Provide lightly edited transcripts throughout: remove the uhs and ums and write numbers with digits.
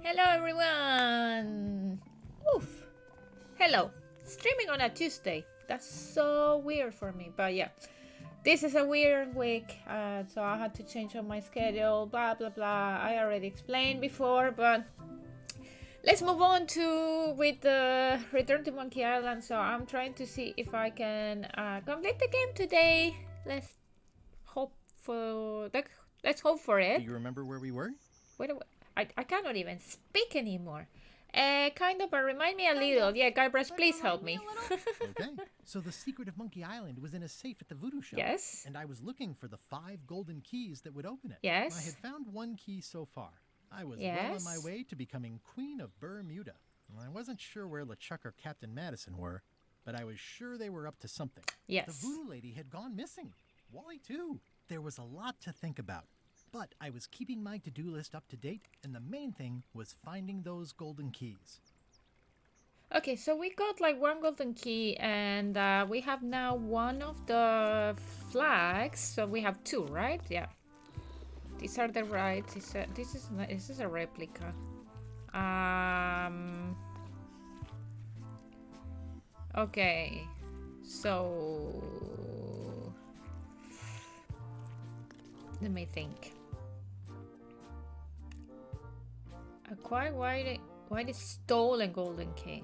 Hello everyone! Oof! Hello! Streaming on a Tuesday. That's so weird for me, but yeah. This is a weird week, so I had to change on my schedule, blah blah blah. I already explained before, but let's move on with the Return to Monkey Island. So I'm trying to see if I can complete the game today. Let's hope for let's hope for it. Do you remember where we were? Wait, I cannot even speak anymore. Kind of, but remind me a little. Yeah, Guybrush, please help me. Okay. So the secret of Monkey Island was in a safe at the voodoo shop. Yes. And I was looking for the 5 golden keys that would open it. Yes. I had found 1 key so far. I was Yes. well on my way to becoming Queen of Bermuda. I wasn't sure where LeChuck or Captain Madison were, but I was sure they were up to something. Yes. The voodoo lady had gone missing. Wally too. There was a lot to think about. But I was keeping my to-do list up to date, and the main thing was finding those golden keys. Okay, so we got like 1 golden key, and we have now 1 of the flags. So we have 2, right? Yeah. These are the right. This is a replica. Okay. So let me think. Acquire why the stolen golden key?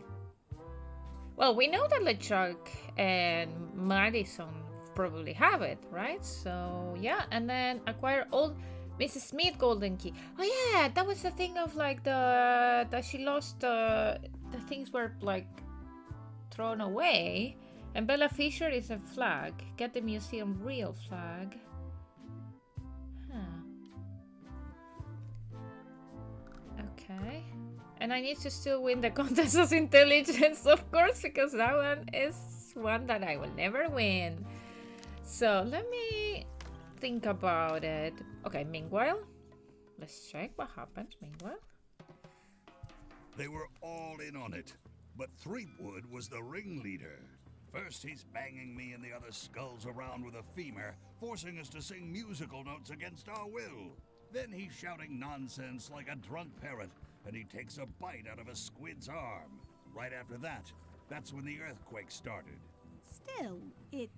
Well, we know that LeChuck and Madison probably have it, right? So yeah, and then acquire old Mrs. Smith golden key. Oh yeah, that was the thing of like that she lost the things were like thrown away. And Bella Fisher is a flag. Get the museum real flag. Okay. And I need to still win the contest of intelligence, of course, because that one is one that I will never win. So let me think about it. Okay, meanwhile, let's check what happens meanwhile. They were all in on it, but Threepwood was the ringleader. First, he's banging me and the other skulls around with a femur, forcing us to sing musical notes against our will. Then he's shouting nonsense like a drunk parrot, and he takes a bite out of a squid's arm. Right after that, that's when the earthquake started. Still, it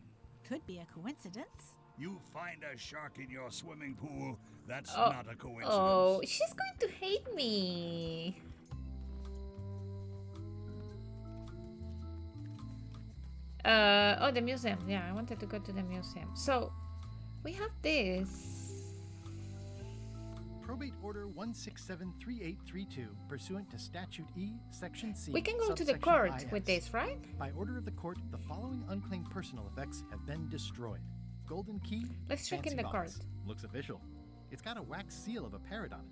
could be a coincidence. You find a shark in your swimming pool, that's not a coincidence. Oh, she's going to hate me. Oh, the museum. Yeah, I wanted to go to the museum. So, we have this. Probate Order 1673832, pursuant to Statute E, Section C. We can go to the subsection court IS. with this, right? By order of the court, the following unclaimed personal effects have been destroyed. Golden key. Let's check in fancy the box. court. Looks official. It's got a wax seal of a parrot on it.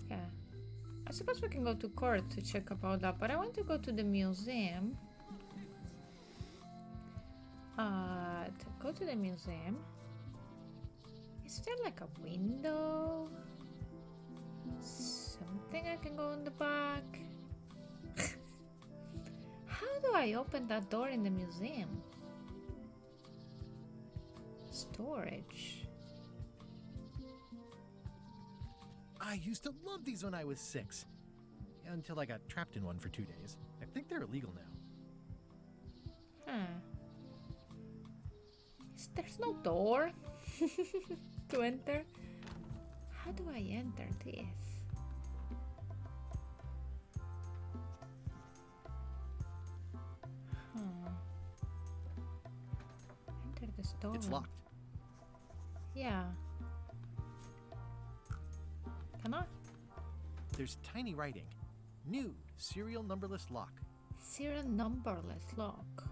Okay. I suppose we can go to court to check about that, but I want to go to the museum. To go to the museum. Is there like a window? Something I can go in the back? How do I open that door in the museum? Storage. I used to love these when I was 6. Until I got trapped in one for 2 days. I think they're illegal now. Huh. There's no door to enter. How do I enter this? Enter the store. It's locked. Yeah. Come on. There's tiny writing. New serial numberless lock. Serial numberless lock.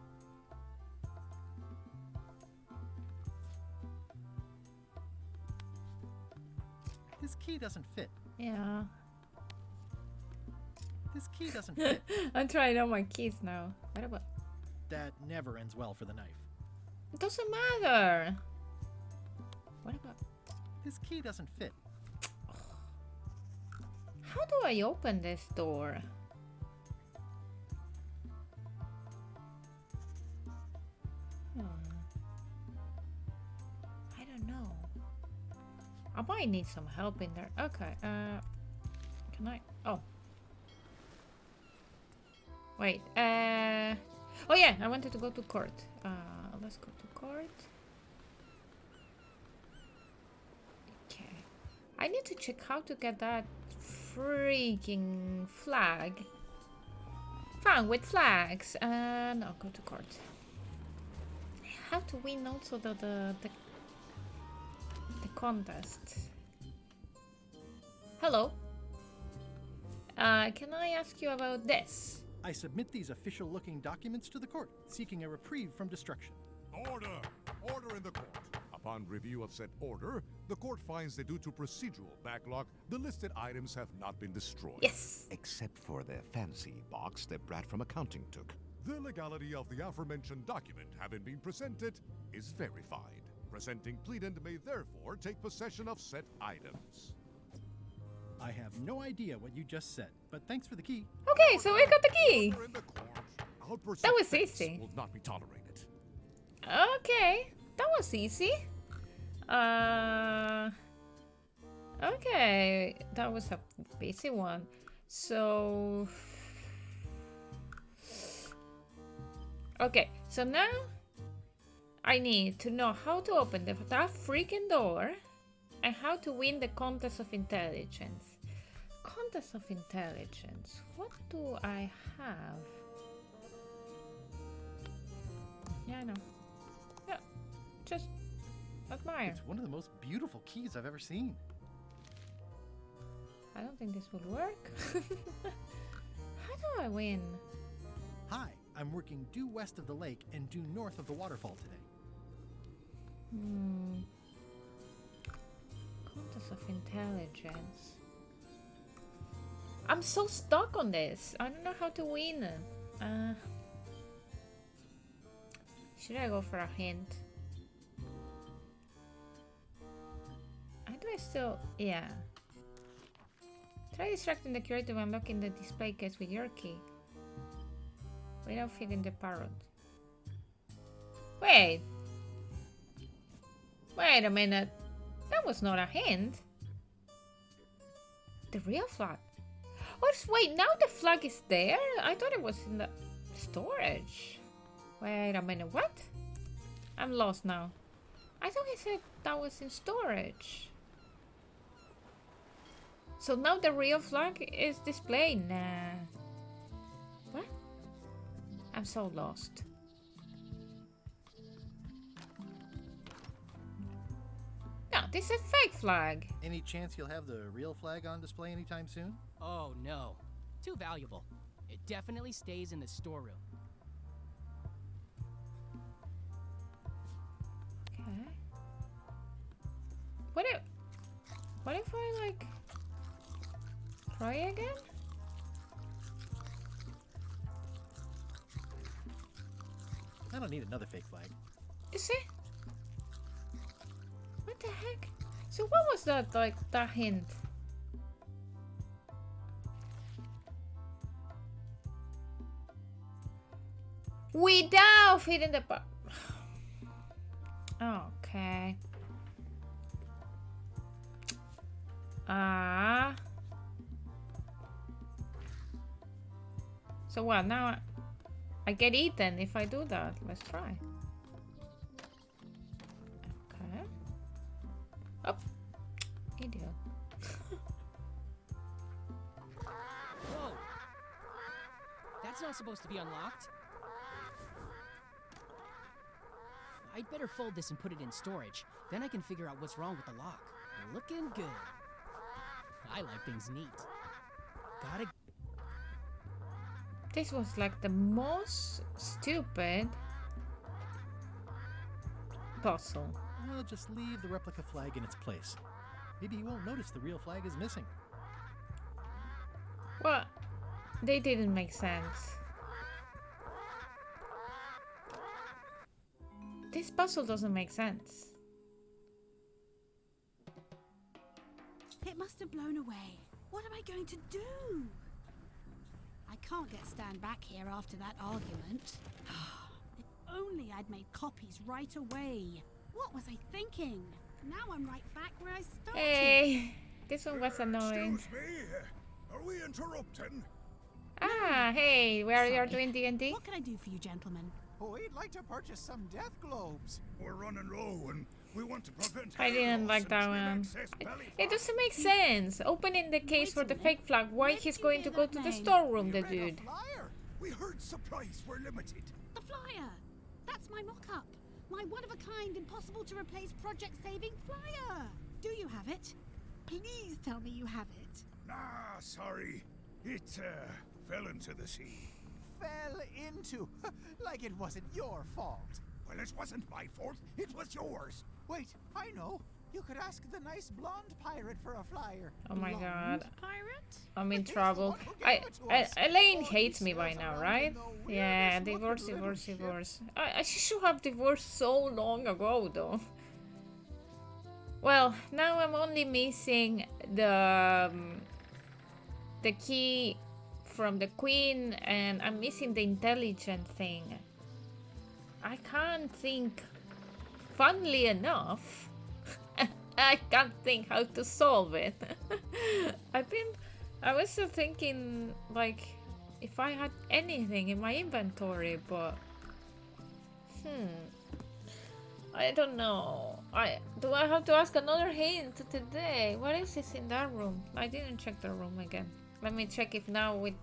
This key doesn't fit. Yeah. This key doesn't fit. I'm trying out my keys now. What about? That never ends well for the knife. It doesn't matter. What about? This key doesn't fit. How do I open this door? I don't know. I might need some help in there. Okay, can I? Oh. Wait. Oh yeah, I wanted to go to court. Let's go to court. Okay. I need to check how to get that freaking flag. Found with flags. And I'll go to court. How to win also the contest. Hello. Can I ask you about this? I submit these official-looking documents to the court, seeking a reprieve from destruction. Order! Order in the court. Upon review of said order, the court finds that due to procedural backlog, the listed items have not been destroyed. Yes. Except for the fancy box that Brad from accounting took. The legality of the aforementioned document having been presented is verified. Presenting pleadant may therefore take possession of said items. I have no idea what you just said, but thanks for the key. Okay, so we got the key. Order in the court. Outbursts That of was offense easy. will not be tolerated. Okay, that was easy. Okay, that was a basic one. So, okay, so now I need to know how to open that freaking door and how to win the contest of intelligence. Contest of intelligence. What do I have? Yeah, I know. Yeah, just admire. It's one of the most beautiful keys I've ever seen. I don't think this will work. How do I win? Hi, I'm working due west of the lake and due north of the waterfall today. Contest of intelligence. I'm so stuck on this. I don't know how to win. Should I go for a hint? How do I still... Yeah. Try distracting the curator when unlocking the display case with your key. Without feeding the parrot. Wait. Wait a minute. That was not a hint. The real flag. Oh, wait, now the flag is there? I thought it was in the storage. Wait a minute, what? I'm lost now. I thought he said that was in storage. So now the real flag is displayed. Nah. What? I'm so lost. No, this is a fake flag. Any chance you'll have the real flag on display anytime soon? Oh no. Too valuable. It definitely stays in the storeroom. Okay. What if I like try again? I don't need another fake flag. You see? What the heck? So what was that, like, that hint? Without feeding the okay. So what, now I get eaten if I do that. Let's try. Okay. Oh, idiot. Whoa! That's not supposed to be unlocked. I'd better fold this and put it in storage. Then I can figure out what's wrong with the lock. Looking good. I like things neat. Gotta... This was like the most stupid puzzle. Well, just leave the replica flag in its place. Maybe you won't notice the real flag is missing. Well, they didn't make sense. This puzzle doesn't make sense. It must have blown away. What am I going to do? I can't get Stan back here after that argument. If only I'd made copies right away. What was I thinking? Now I'm right back where I started. Hey, this one was annoying. Excuse me, are we in interrupting. Ah, hey, we are doing D&D? What can I do for you, gentlemen? We'd like to purchase some death globes. We're running low and we want to prevent I hair didn't loss like and that trim one. excess belly It fat. doesn't make sense. Opening the case Wait for a the minute. fake flag. Why Where he's did you going hear to go that to the name? storeroom, the You read a dude. flyer. We heard supplies were limited. The flyer! That's my mock-up. My one-of-a-kind, impossible-to-replace project-saving flyer. Do you have it? Please tell me you have it. Nah, sorry. It fell into the sea. Fell into. Like it wasn't your fault. Well, it wasn't my fault. It was yours. Wait, I know. You could ask the nice blonde pirate for a flyer. Oh my god. Blonde pirate? I'm in He's the trouble. one who gave it to us. Elaine Oh, he hates me by sails now, around right? in the Yeah, weirdest divorce, looking divorce, little divorce. She should have divorced so long ago, though. Well, now I'm only missing the key from the queen, and I'm missing the intelligent thing. I can't think. Funnily enough, I can't think how to solve it. I was still thinking, like, if I had anything in my inventory, but I don't know. Do I have to ask another hint today? What is this in that room? I didn't check the room again. Let me check if now with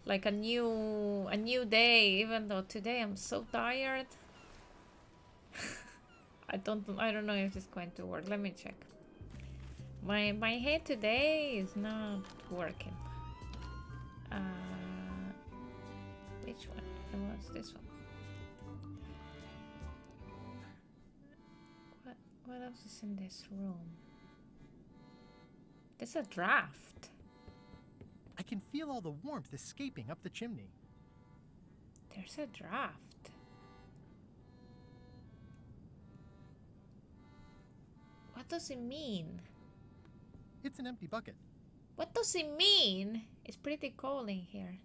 like a new day. Even though today I'm so tired. I don't know if it's going to work. Let me check. My head today is not working. Which one? It was this one. What else is in this room? There's a draft. I can feel all the warmth escaping up the chimney. There's a draft. What does it mean? It's an empty bucket. What does it mean? It's pretty cold in here.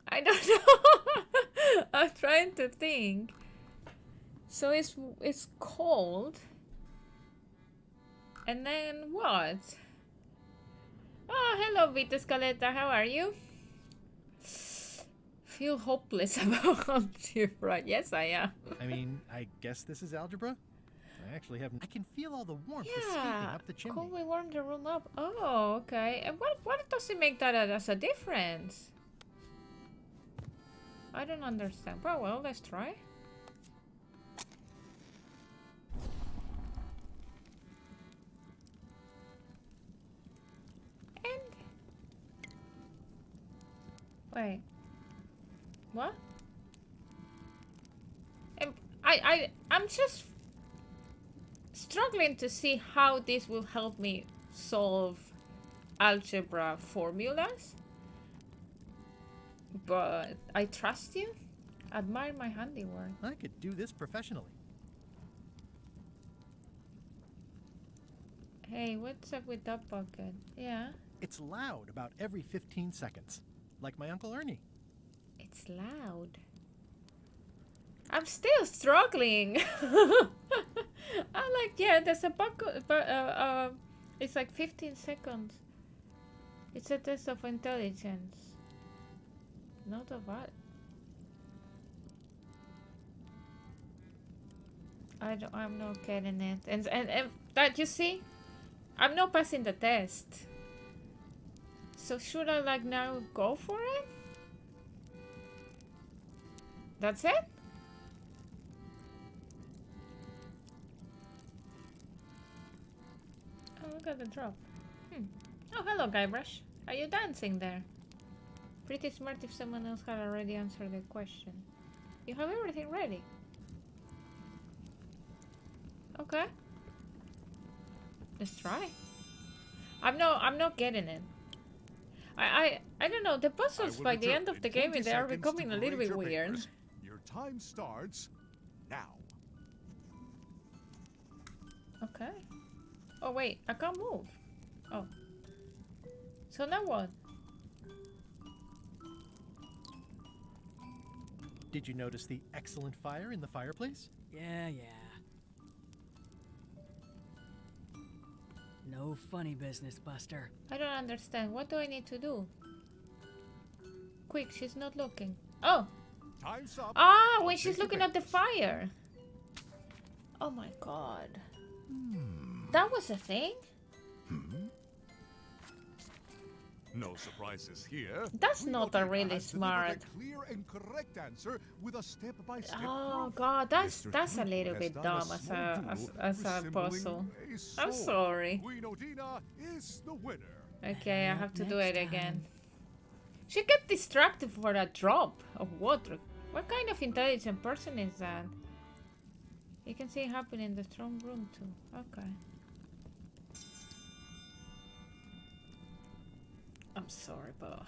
I don't know. I'm trying to think. So it's cold. And then what? Oh, hello, Vita Scaletta. How are you? Feel hopeless about algebra. Yes, I am. I mean, I guess this is algebra? I actually haven't. I can feel all the warmth escaping Yeah. up the chimney. Could we warm the room up? Oh, okay. And what does it make that as a difference? I don't understand. Well, let's try. And wait. What? I'm just struggling to see how this will help me solve algebra formulas. But I trust you. Admire my handiwork. I could do this professionally. Hey, what's up with that bucket? Yeah, It's loud about every 15 seconds, like my Uncle Ernie. it's loud. I'm still struggling. I'm like, yeah, there's a bucket, but it's like 15 seconds. It's a test of intelligence. Not of what? I'm not getting it. And that, you see, I'm not passing the test. So should I like now go for it? That's it? Oh, look at the drop. Oh, hello, Guybrush. Are you dancing there? Pretty smart if someone else had already answered the question. You have everything ready. Okay. Let's try. I'm not getting it. I don't know. The I puzzles will by the return end of in the game 20 they are seconds to becoming a little grade bit your weird. papers. Your time starts now. Okay. Oh wait, I can't move. Oh. So now what? Did you notice the excellent fire in the fireplace? Yeah. No funny business, Buster. I don't understand. What do I need to do? Quick, she's not looking. Oh! Time's up. Ah, I'll when she's take your looking at the papers. fire. Oh my god. That was a thing? No surprises here. That's Queen not a Odina really has delivered smart. a clear and correct answer with a step-by-step Oh proof. god, that's Mr. a Snoop little has bit done dumb as small a doodle puzzle. resembling a I'm sword. sorry. Queen Odina is the winner. Okay, I have to do Next it time. again. She get distracted for a drop of water. What kind of intelligent person is that? You can see it happen in the throne room too. Okay. I'm sorry, but...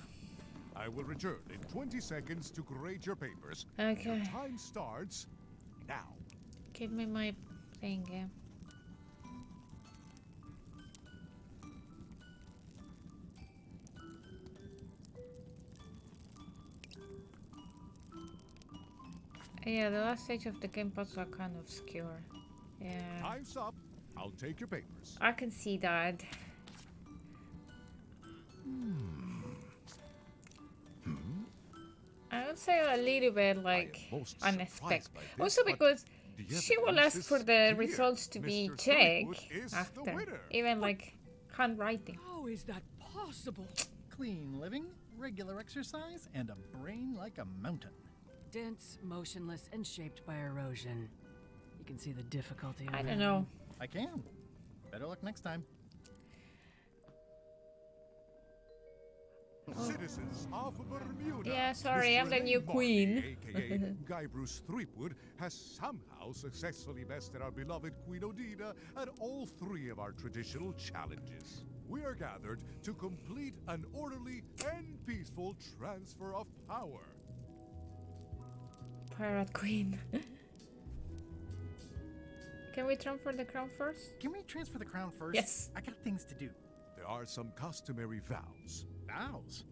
I will return in 20 seconds to grade your papers. Okay. Your time starts now. Give me my thing, yeah. Yeah, the last stage of the game puzzles are kind of obscure. Yeah, Time's up. I'll take your papers. I can see that. I would say a little bit like most surprised unexpected. by this, Also but because the she will evidence ask is for the clear. results to be Mr. checked Threepwood is the after. winner. Even like handwriting. How is that possible? Clean living, regular exercise, and a brain like a mountain. Dense, motionless, and shaped by erosion. You can see the difficulty. I I'm don't know. I can. Better luck next time. Citizens of Bermuda. Yeah, sorry, I'm the Mr. new Marty, queen. aka Guy Bruce Threepwood, has somehow successfully bested our beloved Queen Odina at all three of our traditional challenges. We are gathered to complete an orderly and peaceful transfer of power. Pirate Queen. Can we transfer the crown first? Can we transfer the crown first? Yes. I got things to do. There are some customary vows. Vows?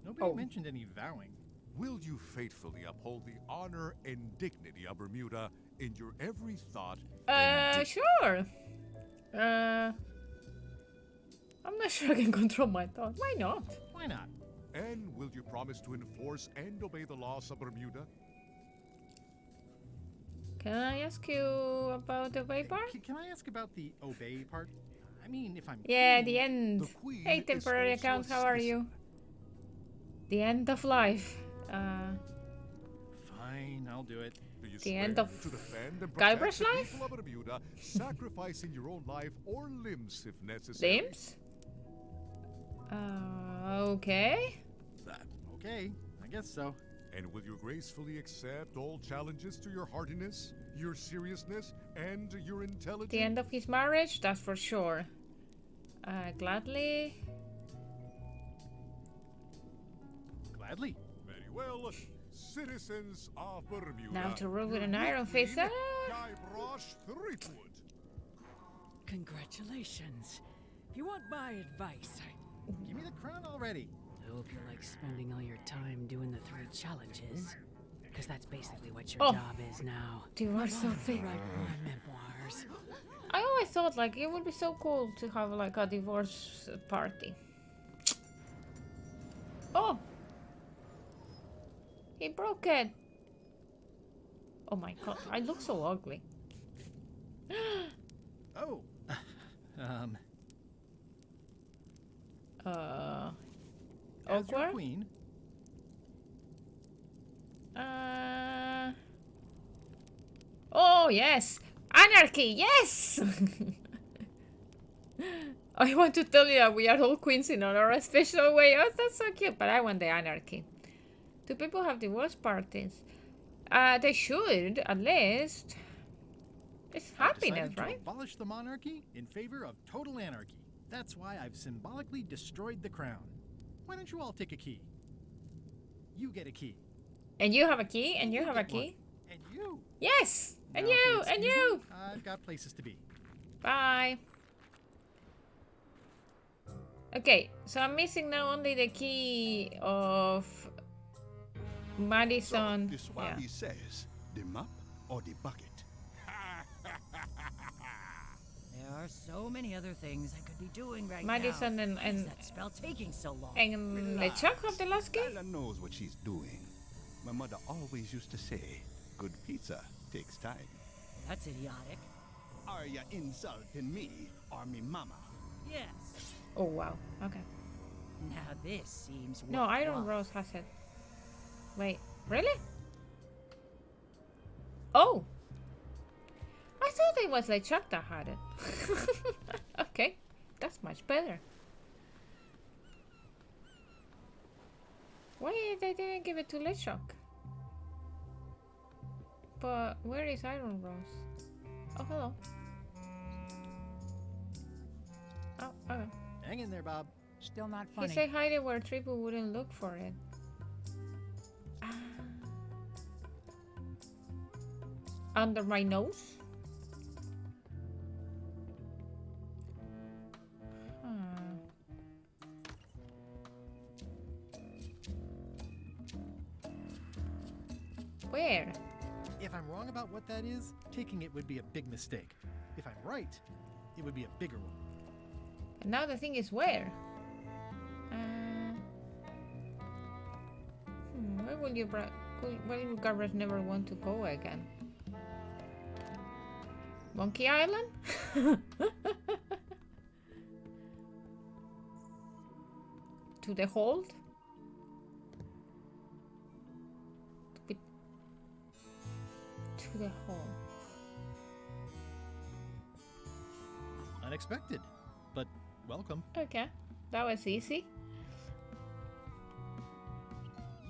Nobody Oh. mentioned any vowing. Will you faithfully uphold the honor and dignity of Bermuda in your every thought and deed? Sure. I'm not sure I can control my thoughts. Why not? Why not? And will you promise to enforce and obey the laws of Bermuda? Can I ask you about the way part? Can I ask about the obey part? I mean, if I'm Yeah, queen- the end. The queen Hey, is temporary also account, a how are citizen. you? The end of life. Fine, I'll do it. Do you The swear end of to defend and Guybrush protect the life? people of Bermuda, sacrificing your own life or limbs if necessary? Limbs? Okay. Okay, I guess so. And will you gracefully accept all challenges to your hardiness, your seriousness, and your intelligence? The end of his marriage, that's for sure. Gladly. Gladly. Very well. Citizens of Bermuda. Now to rule with your an iron queen, fist. Guybrush Threepwood. Congratulations. If you want my advice, Give me the crown already. I hope you like spending all your time doing the 3 challenges. Because that's basically what your Oh. job is now. Divorce something. Write more memoirs. I always thought like it would be so cool to have like a divorce party. Oh! He broke it! Oh my god, I look so ugly. Oh. As your Awkward? queen, Oh yes! Anarchy, yes! I want to tell you that we are all queens in our special way. Oh, that's so cute, but I want the anarchy. Do people have divorce parties? They should, at least. It's I've happiness, decided to right? abolish the monarchy in favor of total anarchy. That's why I've symbolically destroyed the crown. Why don't you all take a key? You get a key. And you have a key, and you have a get one. key. And you. Yes! And Now, if you, you'll and excuse you! me, I've got places to be. Bye. Okay, so I'm missing now only the key of Madison. So, this is what he says. The map or the bucket? There are so many other things I could be doing right Madison now. and Why is that spell taking so long? LeChuck of the last game? Ella knows what she's doing. My mother always used to say, good pizza takes time. That's idiotic. Are you insulting me or me mama? Yes. Oh wow. Okay. Now this seems No, Iron worthwhile. Rose has it. Wait, really? Oh! I thought it was LeChuck that had it. Okay, that's much better. Why they didn't give it to LeChuck? But where is Iron Rose? Oh, hello. Oh, okay. Hang in there, Bob. Still not He funny. said hide it where Triple wouldn't look for it. Ah. Under my nose? Hmm. Where? If I'm wrong about what that is, taking it would be a big mistake. If I'm right, it would be a bigger one. And now the thing is where? Where will you where will Garrett never want to go again? Monkey Island? To the hold? To the hold. Unexpected, but welcome. Okay, that was easy.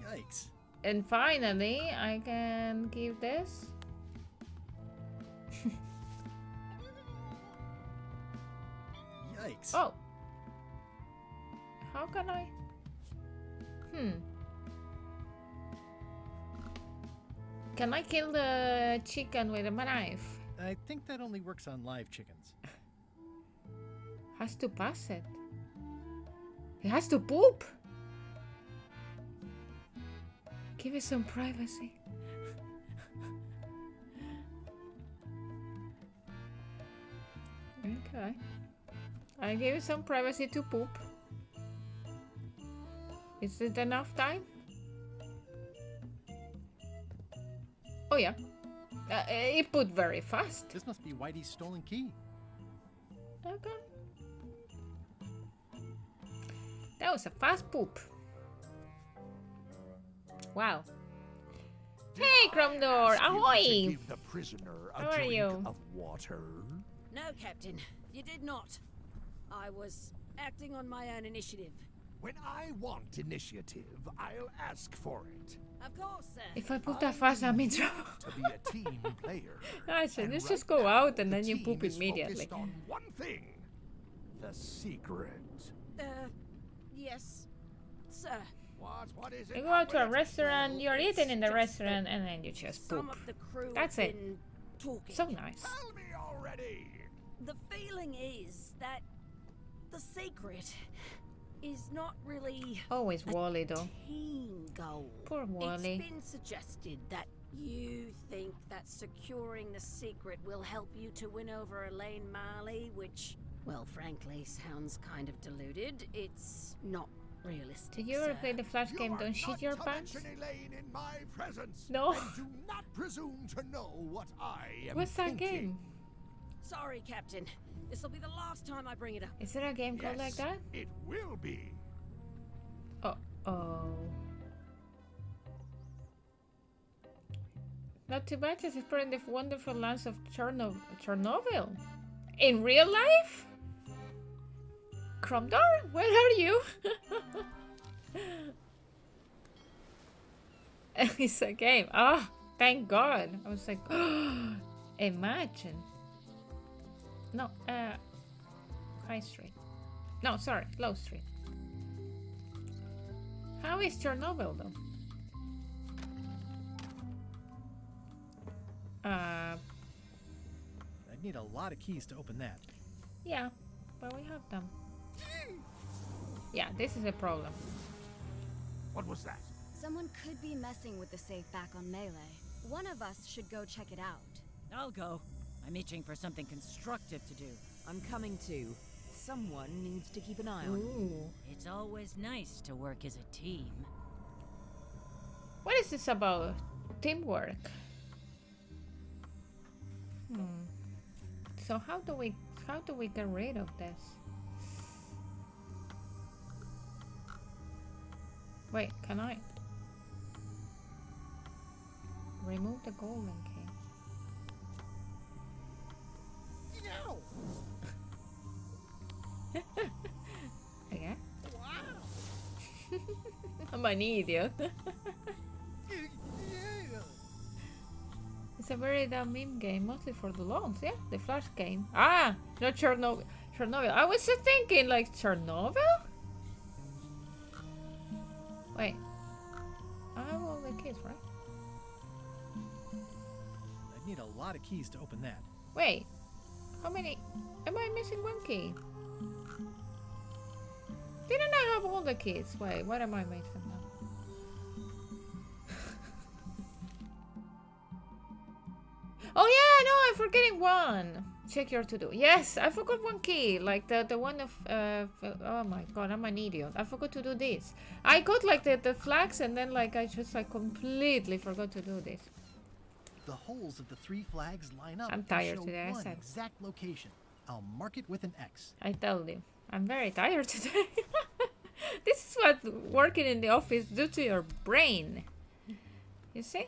Yikes. And finally, I can give this. Yikes. Oh. How can I? Can I kill the chicken with a knife? I think that only works on live chickens. Has to pass it. It has to poop. Give it some privacy. Okay. I gave it some privacy to poop. Is it enough time? Oh yeah. It put very fast. This must be Whitey's stolen key. Okay. That was a fast poop. Wow. Hey, Cromdor! Ahoy! Give the prisoner a How are drink you? of water. No, Captain, you did not. I was acting on my own initiative. When I want initiative, I'll ask for it. Of course, sir. If I poop that fast, I'm in trouble. To be a team player. I said, And let's right just go now, out and the then you team poop is immediately. focused on one thing: the secret. Yes, sir. What is it? You go out to a Well, restaurant, you're it's eating in the just restaurant, and then you just Some poop. of the crew That's have it. been talking. So nice. Tell me already. The feeling is that the secret is not really Always Wally, though. team goal. Poor Wally. It's been suggested that you think that securing the secret will help you to win over Elaine Marley, which, well, frankly, sounds kind of deluded. It's not realistic. Did you ever sir. play the Flash game You are Don't Shit not Your to Pants? mention Elaine in my presence. No. And do not presume to know what I am What's that thinking. game? Sorry, Captain. This will be the last time I bring it up. Is there a game called like Yes, that? It will be. Oh. Not too bad, just exploring the wonderful lands of Chernobyl. In real life? Cromdor, where are you? It's a game. Ah, thank God. I was like, imagine. No, High Street. No, sorry, Low Street. How is Chernobyl though? I'd need a lot of keys to open that. Yeah, but we have them. Yeah, this is a problem. What was that? Someone could be messing with the safe back on Melee. One of us should go check it out. I'll go. I'm itching for something constructive to do. I'm coming too. Someone needs to keep an eye on me. Ooh. It's always nice to work as a team. What is this about? Teamwork. So how do we get rid of this? Wait, can I remove the golden key? No! Okay. I'm an idiot. It's a very dumb meme game, mostly for the loans. Yeah, the Flash game. Ah, not Chernobyl. Chernobyl. I was just thinking, like, Chernobyl? Wait. I have all the keys, right? I'd need a lot of keys to open that. Wait. How many? Am I missing one key? Didn't I have all the keys? Wait, what am I missing now? Oh yeah, no, I'm forgetting one. Check your to-do. Yes, I forgot one key. Like the one of oh my god, I'm an idiot. I forgot to do this. I got like the flags and then like I just like completely forgot to do this. The holes of the 3 flags line up. I'm tired and show today, I one said. exact location. I'll mark it with an X. I told you. I'm very tired today. This is what working in the office do to your brain. You see?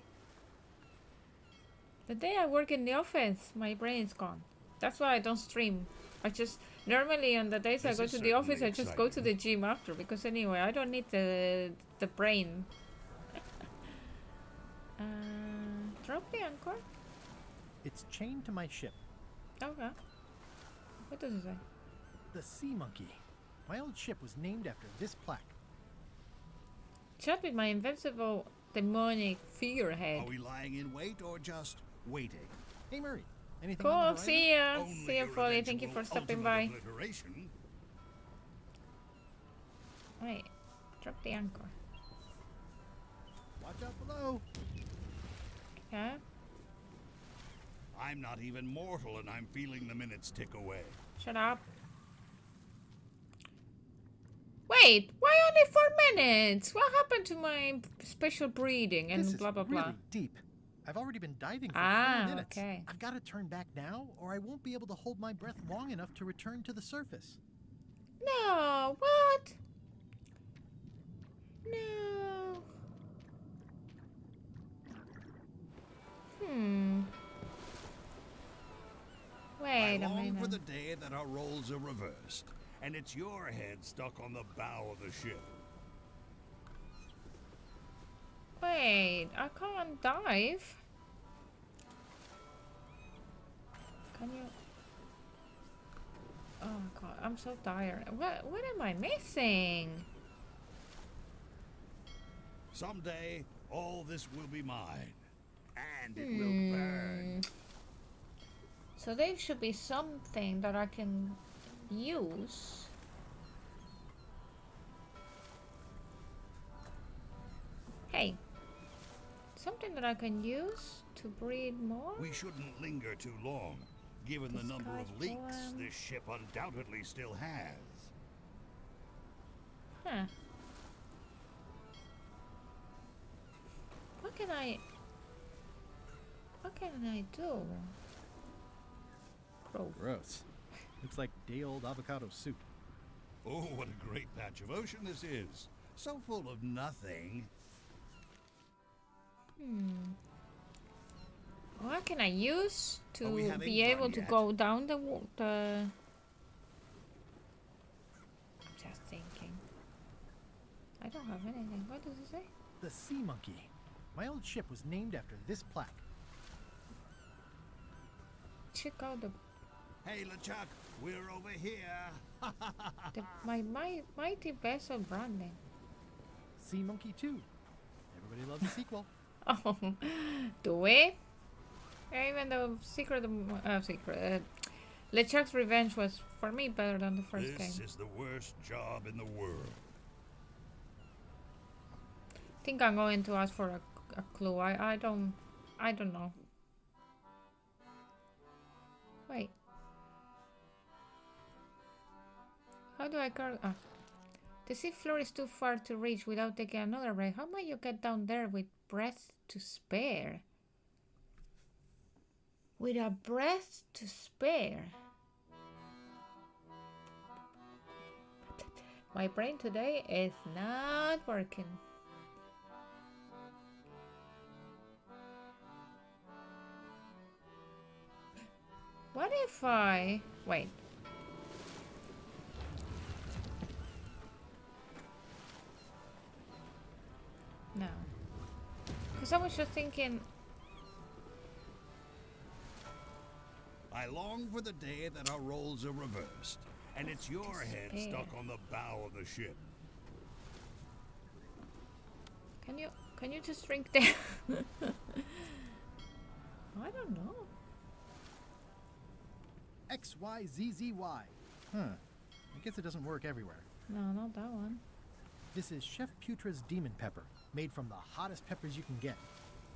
The day I work in the office, my brain is gone. That's why I don't stream. I just normally on the days I go to the office, I just go to the gym after because anyway, I don't need the brain. Drop the anchor. It's chained to my ship. Okay. What does it say? The Sea Monkey. My old ship was named after this plaque. Chat with my invincible demonic figurehead. Are we lying in wait or just waiting? Hey Murray, anything on the Cool, horizon? see ya. Only See ya, Foley. Thank you for eventual stopping ultimate by. obliteration. Wait, drop the anchor. Watch out below. Okay. I'm not even mortal and I'm feeling the minutes tick away. Shut up. Wait, why only 4 minutes? What happened to my special breeding and This blah blah is blah? really deep. I've already been diving for 4 minutes. Okay. I've got to turn back now, or I won't be able to hold my breath long enough to return to the surface. No, what? No. Wait I a long minute. for the day that our roles are reversed, and it's your head stuck on the bow of the ship. Wait, I can't dive. Can you? Oh god, I'm so tired. What am I missing? Someday, all this will be mine, and it will burn. So there should be something that I can use. Hey, something that I can use to breed more? We shouldn't linger too long, given the number of leaks Discard this ship undoubtedly still has. Huh. What can I do? Crow. Gross. Looks like day-old avocado soup. Oh, what a great patch of ocean this is. So full of nothing. What can I use Are we to having be fun able to yet? go down the I'm just thinking. I don't have anything. What does it say? The Sea Monkey. My old ship was named after this plaque. Check out the Hey, LeChuck, we're over here. my mighty vessel branding. Sea Monkey 2. Everybody loves a sequel. Oh, do we? Even though LeChuck's Revenge was for me better than the first This game. is the worst job in the world. I think I'm going to ask for a clue. I don't know. Wait. How do I carry... Ah. The sea floor is too far to reach without taking another breath. How might you get down there with breath to spare? With a breath to spare. My brain today is not working. What if I... Wait. No. Because I was just thinking... I long for the day that our roles are reversed, and it's your head stuck on the bow of the ship. Can you just drink there? I don't know. XYZZY. Huh. I guess it doesn't work everywhere. No, not that one. This is Chef Putra's Demon Pepper, made from the hottest peppers you can get.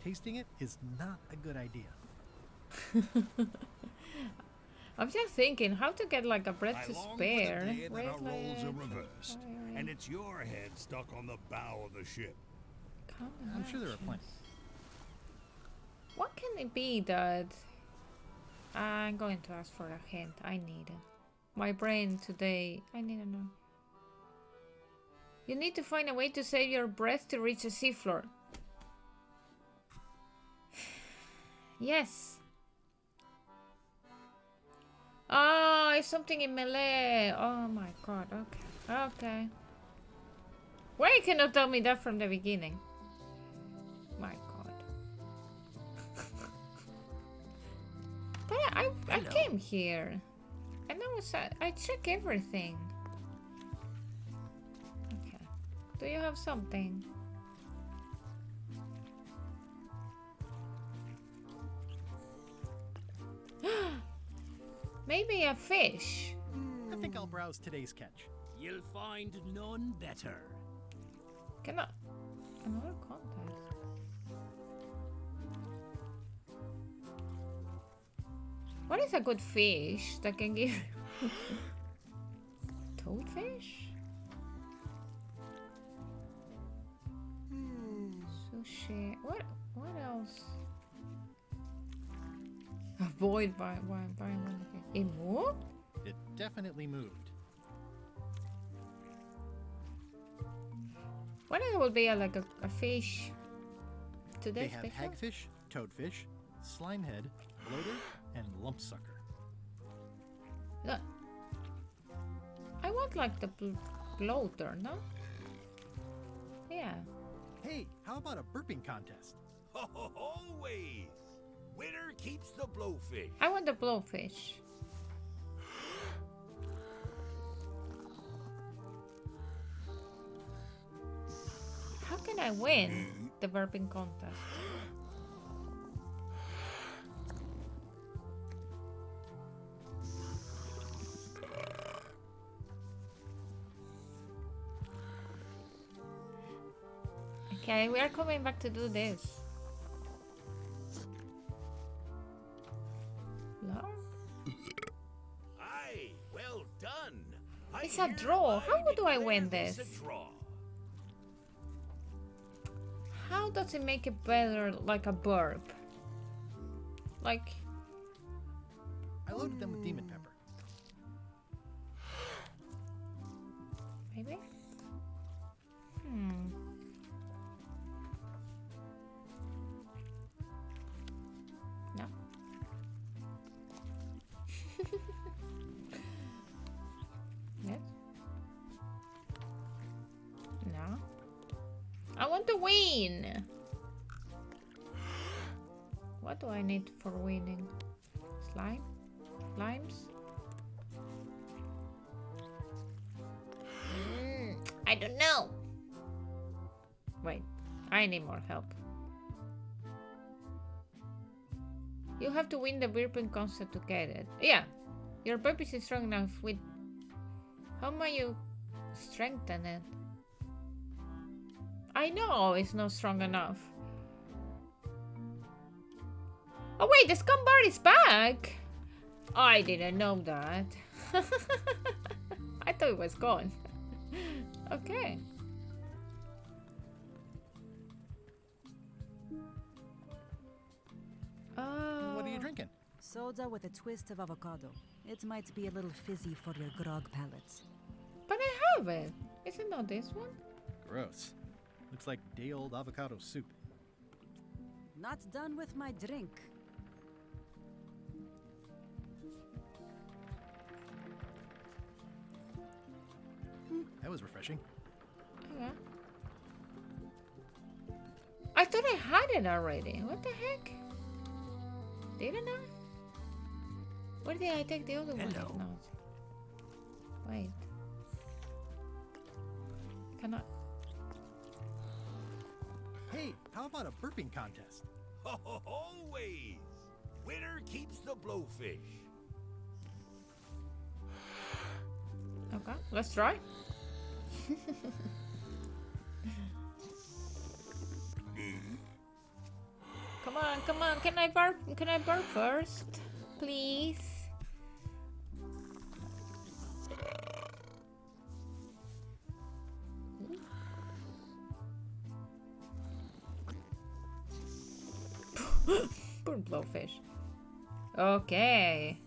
Tasting it is not a good idea. I'm just thinking how to get like a bread to spare. For the day that our roles are reversed, and it's your head stuck on the bow of the ship. I'm sure there are plenty. What can it be that... I'm going to ask for a hint. I need it. My brain today... I need to know. You need to find a way to save your breath to reach the seafloor. Yes. Oh, it's something in melee. Oh my god. Okay. Okay. Why you cannot tell me that from the beginning? My god. But I came here. And I check everything. Okay. Do you have something? Maybe a fish. I think I'll browse today's catch. You'll find none better. Cannot. Another contest. What is a good fish that can give... Toadfish? Sushi. What else? Avoid by one. It moved? It definitely moved. What if it would be like a fish? They have hagfish, toadfish, slimehead, bloater, and lumpsucker. Look. I want like the bloater, no? Yeah. Hey, how about a burping contest? Always! Winner keeps the blowfish. I want the blowfish. How can I win the burping contest? Okay, we are coming back to do this. Aye, well done. It's a draw. How do I win this? How does it make it better like a burp? Like... I loaded them with demon pepper. Maybe? No? Yes? No? I want to win! What do I need for winning? Slime? Slimes? I don't know! Wait, I need more help. You have to win the burping concept to get it. Yeah, your burp is strong enough with... How might you strengthen it? I know it's not strong enough. Oh wait, the scum bar is back! I didn't know that. I thought it was gone. Okay. What are you drinking? Soda with a twist of avocado. It might be a little fizzy for your grog palate. But I have it. Is it not this one? Gross. Looks like day-old avocado soup. Not done with my drink. That was refreshing. Okay. I thought I had it already. What the heck? Didn't I? Where did I take the other one? No. Wait. Cannot. Hey, how about a burping contest? Always! Winner keeps the blowfish. Okay, let's try. Come on, come on. Can I burp? Can I burp first? Please. Poor blowfish. Okay.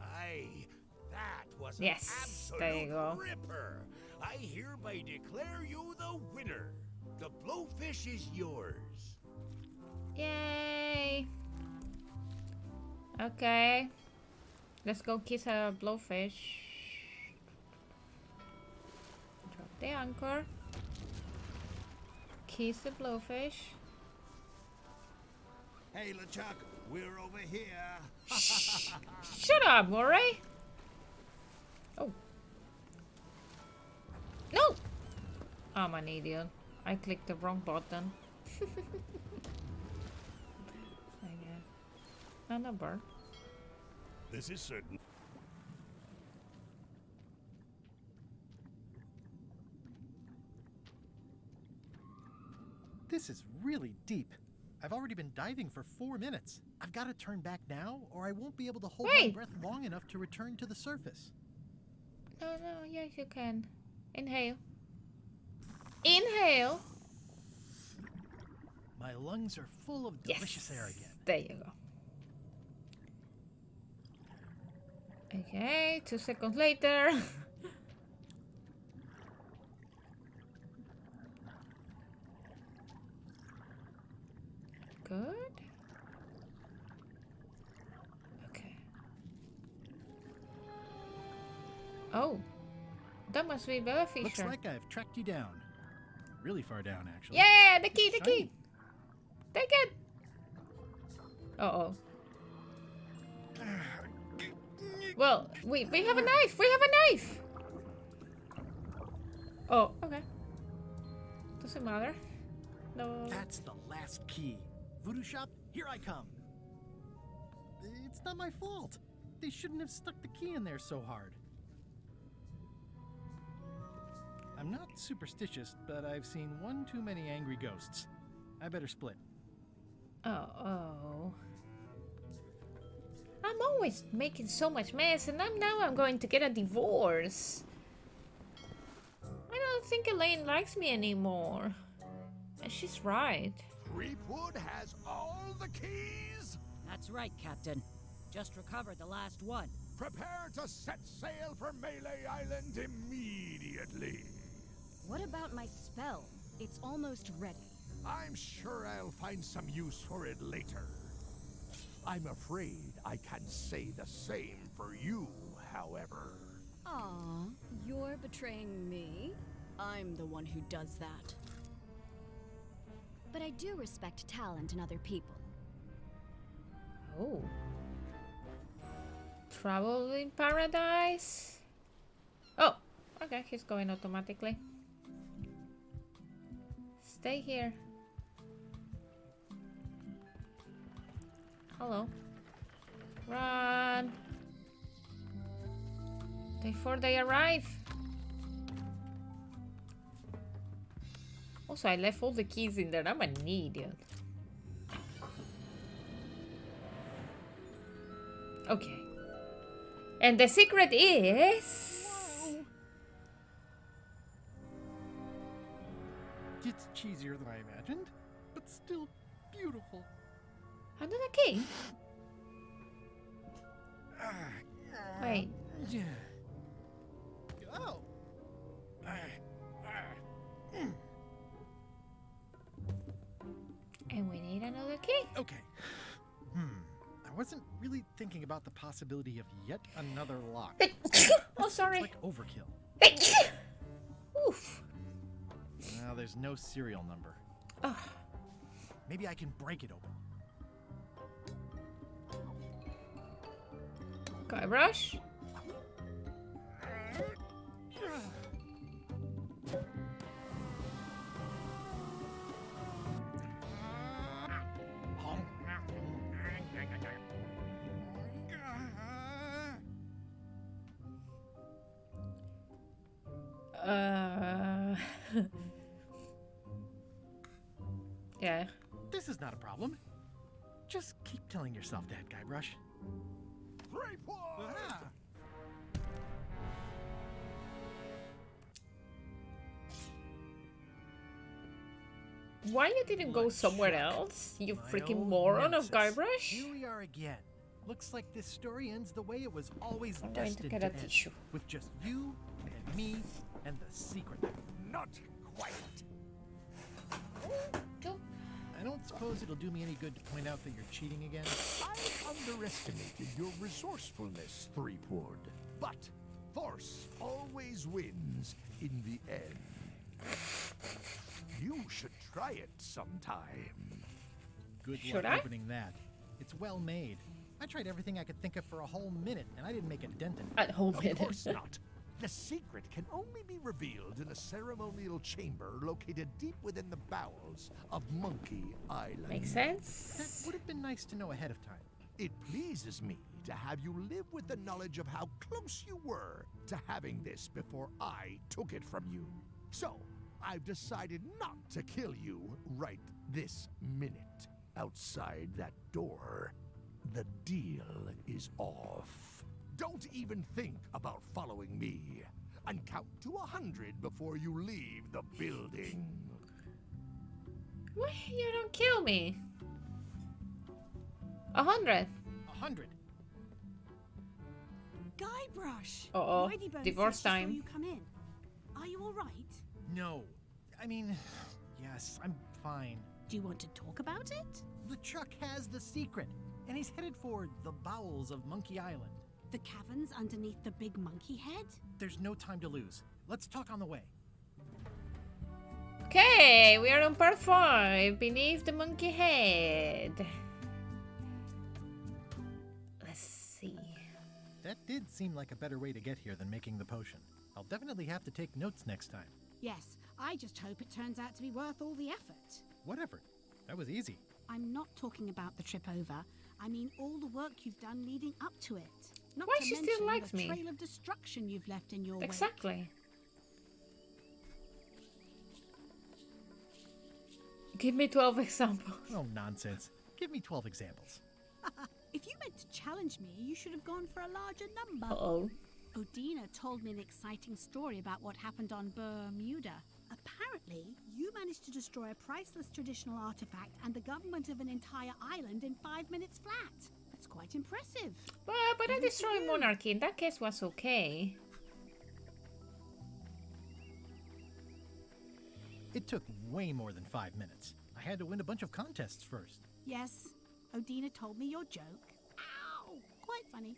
Aye, that was an Yes, absolute there you go. ripper. I hereby declare you the winner. The blowfish is yours. Yay. Okay. Let's go kiss a blowfish. Drop the anchor. Kiss the blowfish. Hey, LeChuck, we're over here. Shut up, Murray. Oh. No! I'm an idiot. I clicked the wrong button. Okay. And a bird. This is certain. This is really deep. I've already been diving for 4 minutes. I've got to turn back now, or I won't be able to hold my breath long enough to return to the surface. No, yes you can. Inhale. Inhale. My lungs are full of delicious air again. There you go. Okay, 2 seconds later. Good. Okay. Oh, that must be Bella Fisher. Looks like I've tracked you down. Really far down, actually. Yeah, the key, the Shiny. key. Take it. Uh-oh. Well, we have a knife. We have a knife. Oh, okay. Doesn't matter. No. That's the last key. Voodoo Shop, here I come. It's not my fault. They shouldn't have stuck the key in there so hard. I'm not superstitious, but I've seen one too many angry ghosts. I better split. Oh. I'm always making so much mess, and now I'm going to get a divorce. I don't think Elaine likes me anymore. And she's right. Threepwood has all the keys? That's right, Captain. Just recovered the last one. Prepare to set sail for Melee Island immediately. What about my spell? It's almost ready. I'm sure I'll find some use for it later. I'm afraid I can't say the same for you, however. Aw, you're betraying me? I'm the one who does that. But I do respect talent in other people. Oh. Travel in paradise? Oh, okay, he's going automatically. Stay here. Hello. Run. Before they arrive. Also, I left all the keys in there. I'm an idiot. Okay. And the secret is... Whoa. It's cheesier than I imagined, but still beautiful. Another key? Wait. Oh. And we need another key. Okay. I wasn't really thinking about the possibility of yet another lock. Oh, sorry. It's like overkill. Oof. Now there's no serial number. Oh. Maybe I can break it open. Guybrush? Yeah. This is not a problem. Just keep telling yourself that, Guybrush. Why you didn't go somewhere else? You freaking moron of Guybrush? Here we are again. Looks like this story ends the way it was always I'm going to destined get to a end, tissue. with just you and me and the secret. Not quite. I don't suppose it'll do me any good to point out that you're cheating again. I underestimated your resourcefulness, Threepwood. But force always wins in the end. You should try it sometime. Good Should luck I? opening that. It's well made. I tried everything I could think of for a whole minute, and I didn't make a dent in it. At home Of course not. The secret can only be revealed in a ceremonial chamber located deep within the bowels of Monkey Island. Makes sense. That would have been nice to know ahead of time. It pleases me to have you live with the knowledge of how close you were to having this before I took it from you. So, I've decided not to kill you right this minute. Outside that door, the deal is off. Don't even think about following me. And count to 100 before you leave the building. Why you don't kill me? 100. 100. Guybrush! Uh-oh. Mighty Bone Divorce said she saw time. you come in. Are you all right? No. I mean, yes, I'm fine. Do you want to talk about it? LeChuck has the secret, and he's headed for the bowels of Monkey Island. The caverns underneath the big monkey head? There's no time to lose. Let's talk on the way. Okay, we are on part 5, beneath the monkey head. Let's see. That did seem like a better way to get here than making the potion. I'll definitely have to take notes next time. Yes, I just hope it turns out to be worth all the effort. Whatever. That was easy. I'm not talking about the trip over. I mean all the work you've done leading up to it. Not Why to she still mention likes the me? trail of destruction you've left in your wake. Exactly. Give me 12 examples. Oh, nonsense. Give me 12 examples. If you meant to challenge me, you should have gone for a larger number. Uh-oh. Odina told me an exciting story about what happened on Bermuda. Apparently, you managed to destroy a priceless traditional artifact and the government of an entire island in 5 minutes flat. That's quite impressive. But I destroyed monarchy. In that case was okay. It took way more than 5 minutes. I had to win a bunch of contests first. Yes, Odina told me your joke. Ow! Quite funny.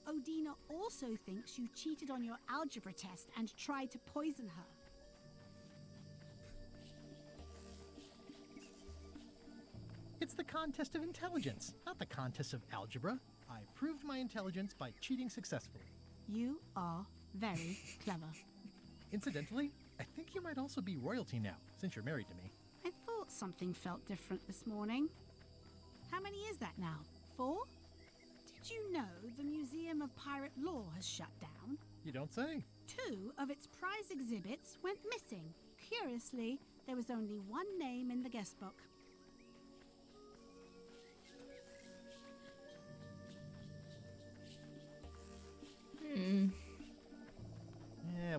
Odina also thinks you cheated on your algebra test and tried to poison her. It's the contest of intelligence, not the contest of algebra. I proved my intelligence by cheating successfully. You are very clever. Incidentally, I think you might also be royalty now, since you're married to me. I thought something felt different this morning. How many is that now? 4? Did you know the Museum of Pirate Lore has shut down? You don't say. 2 of its prize exhibits went missing. Curiously, there was only one name in the guest book.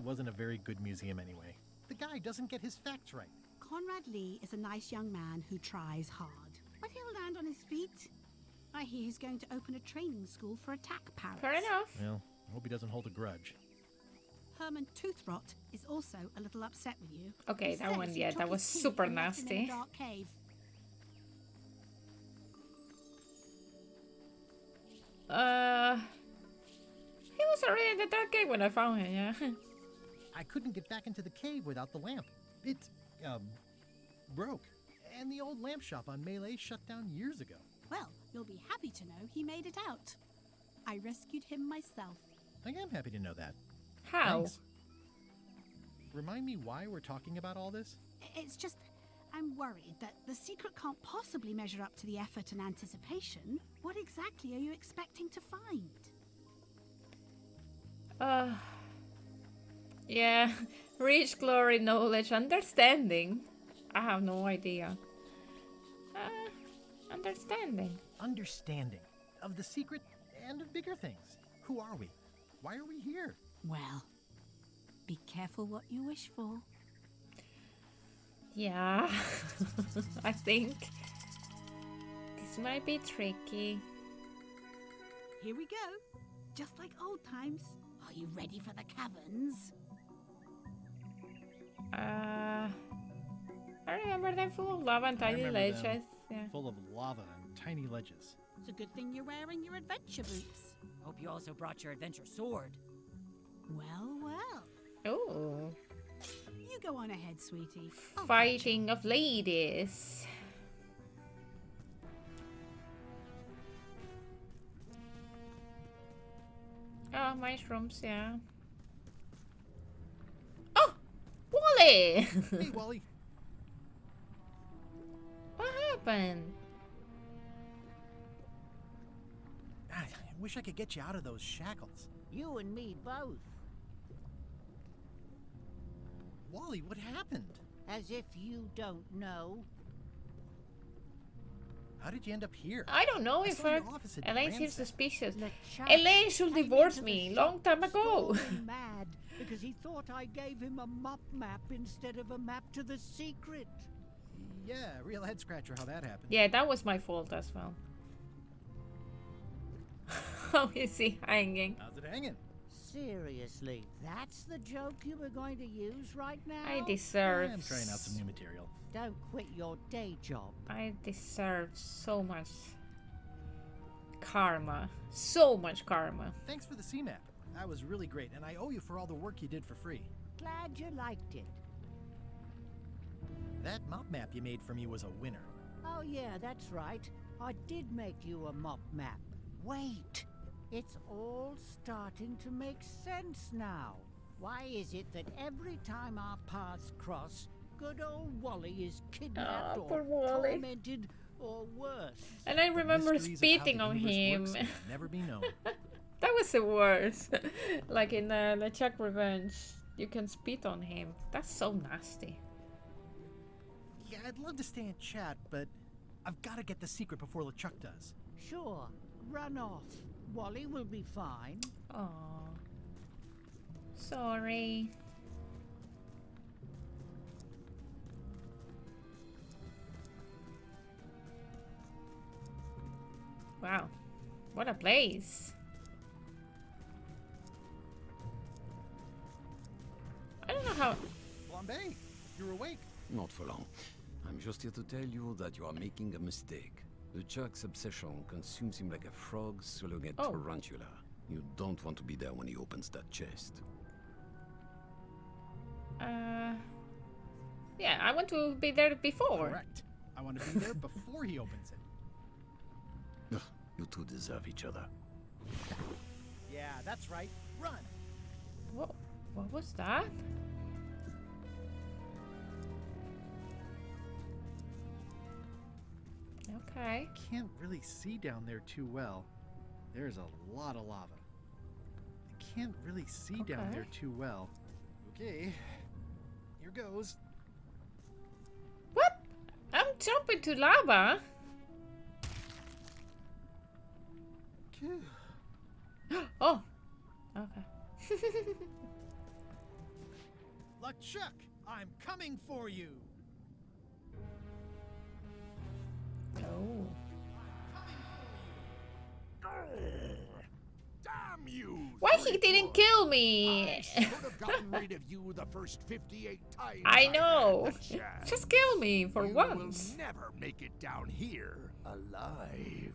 that wasn't a very good museum anyway. The guy doesn't get his facts right. Conrad Lee is a nice young man who tries hard, but he'll land on his feet. I hear he's going to open a training school for attack parrots. Fair enough. Well, I hope he doesn't hold a grudge. Herman Toothrot is also a little upset with you. Okay, He that says one, you yeah, took that his was key super and left him in a nasty. dark cave. He was already in the dark cave when I found him, yeah. I couldn't get back into the cave without the lamp. It, broke. And the old lamp shop on Melee shut down years ago. Well, you'll be happy to know he made it out. I rescued him myself. I am happy to know that. How? Thanks. Remind me why we're talking about all this? It's just, I'm worried that the secret can't possibly measure up to the effort and anticipation. What exactly are you expecting to find? Yeah, reach glory, knowledge, understanding. I have no idea. Understanding. Understanding of the secret and of bigger things. Who are we? Why are we here? Well, be careful what you wish for. Yeah, I think this might be tricky. Here we go. Just like old times. Are you ready for the caverns? I remember them full of lava and I tiny remember ledges. them Yeah. Full of lava and tiny ledges. It's a good thing you're wearing your adventure boots. Hope you also brought your adventure sword. Well, well. Oh, You go on ahead, sweetie. I'll fighting of ladies. Oh, mushrooms, yeah. Oh, Wally! Hey, Wally. What happened? I wish I could get you out of those shackles. You and me both. Wally, what happened? As if you don't know. How did you end up here? I don't know I if saw your office at Elaine seems Ransack. suspicious. LeChuck Elaine should came divorce into the me shop long time ago. storming mad because he thought I gave him a mop map instead of a map to the secret. Yeah, real head scratcher how that happened. Yeah, that was my fault as well. How is he hanging? How's it hanging? Seriously, that's the joke you were going to use right now? I deserve. I'm trying out some new material. Don't quit your day job. I deserve so much karma. So much karma. Thanks for the C-map. That was really great, and I owe you for all the work you did for free. Glad you liked it. That mop map you made for me was a winner. Oh yeah, that's right. I did make you a mop map. Wait, it's all starting to make sense now. Why is it that every time our paths cross, good old Wally is kidnapped poor or Wally. tormented or worse? And I remember Mysteries of how spitting the on universe him. works will never be known. That was the worst. Like in LeChuck Revenge, you can spit on him. That's so nasty. Yeah, I'd love to stay and chat, but I've got to get the secret before LeChuck does. Sure, run off. Wally will be fine. Oh, sorry. Wow, what a place. I don't know how. Flambe, you're awake. Not for long. I'm just here to tell you that you are making a mistake. LeChuck's obsession consumes him like a frog swallowing a tarantula. You don't want to be there when he opens that chest. Yeah, I want to be there before. Correct. I want to be there before he opens it. Ugh, you two deserve each other. Yeah, that's right. Run. What was that? Okay. Can't really see down there too well. There's a lot of lava. I can't really see down there too well. Okay, here goes. What? I'm jumping to lava. Oh. Okay. LeChuck, I'm coming for you. Oh. Damn you! Why he didn't kill me? I should have gotten rid of you the first 58 times. I know. had the chance. Just kill me for you once. will never make it down here alive.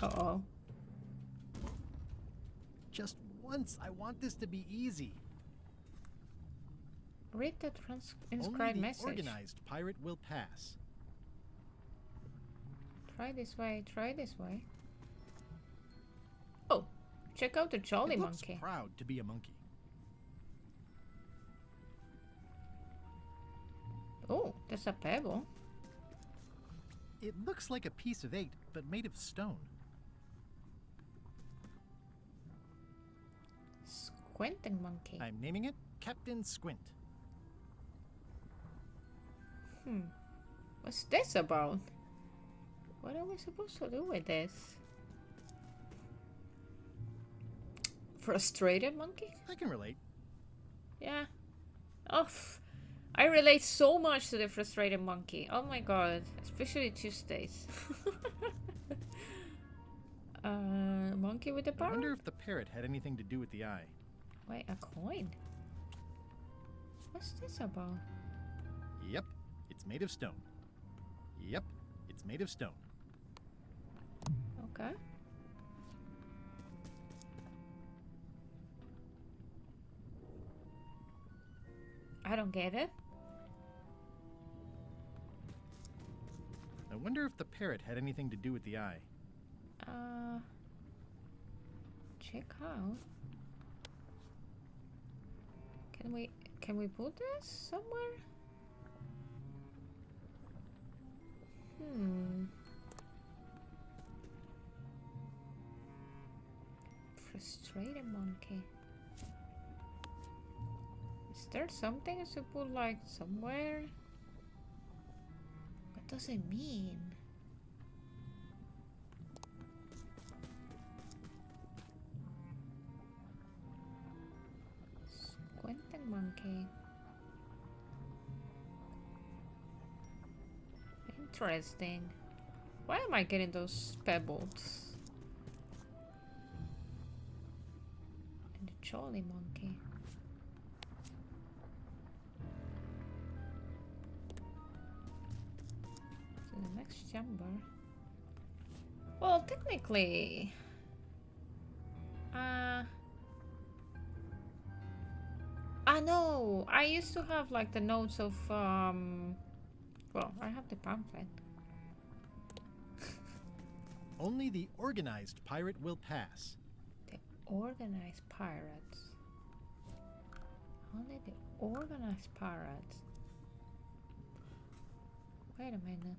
Uh-oh. Just once, I want this to be easy. Read the Only inscribed the message. organized pirate will pass. Try this way, try this way. Oh, check out the jolly It looks monkey. proud to be a monkey. Oh, there's a pebble. It looks like a piece of 8, but made of stone. Squinting monkey. I'm naming it Captain Squint. What's this about? What are we supposed to do with this? Frustrated monkey? I can relate. Yeah. Oh, I relate so much to the frustrated monkey. Oh my god. Especially Tuesdays. Monkey with the I power? wonder if the parrot had anything to do with the eye. Wait, a coin? What's this about? Yep, it's made of stone. Yep, it's made of stone. Okay. I don't get it. I wonder if the parrot had anything to do with the eye. Check out. Can we put this somewhere? Frustrated monkey. Is there something I should put like somewhere? What does it mean? Squinting monkey. Interesting. Why am I getting those pebbles? And the jolly monkey. To the next chamber. Well, technically... no! I used to have like the notes of, well, I have the pamphlet. Only the organized pirate will pass. The organized pirates. Only the organized pirates. Wait a minute.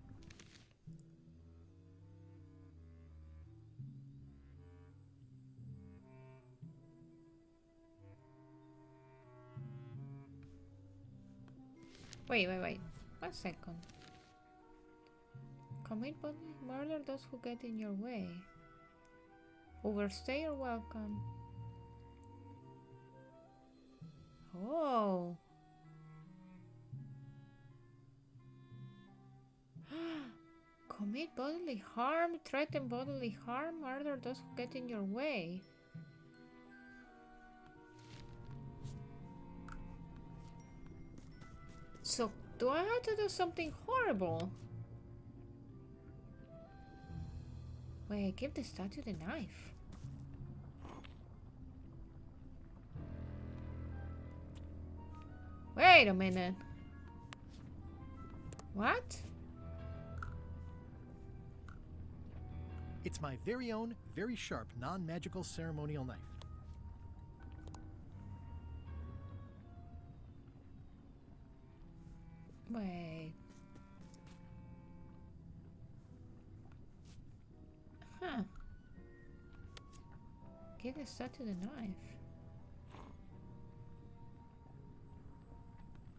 Wait. 1 second. Commit bodily murder those who get in your way. Overstay your welcome. Oh. Commit bodily harm, threaten bodily harm, murder those who get in your way. So, do I have to do something horrible? Wait, give the statue the knife. Wait a minute. What? It's my very own, very sharp, non-magical ceremonial knife. Wait. Huh. Give the statue the knife.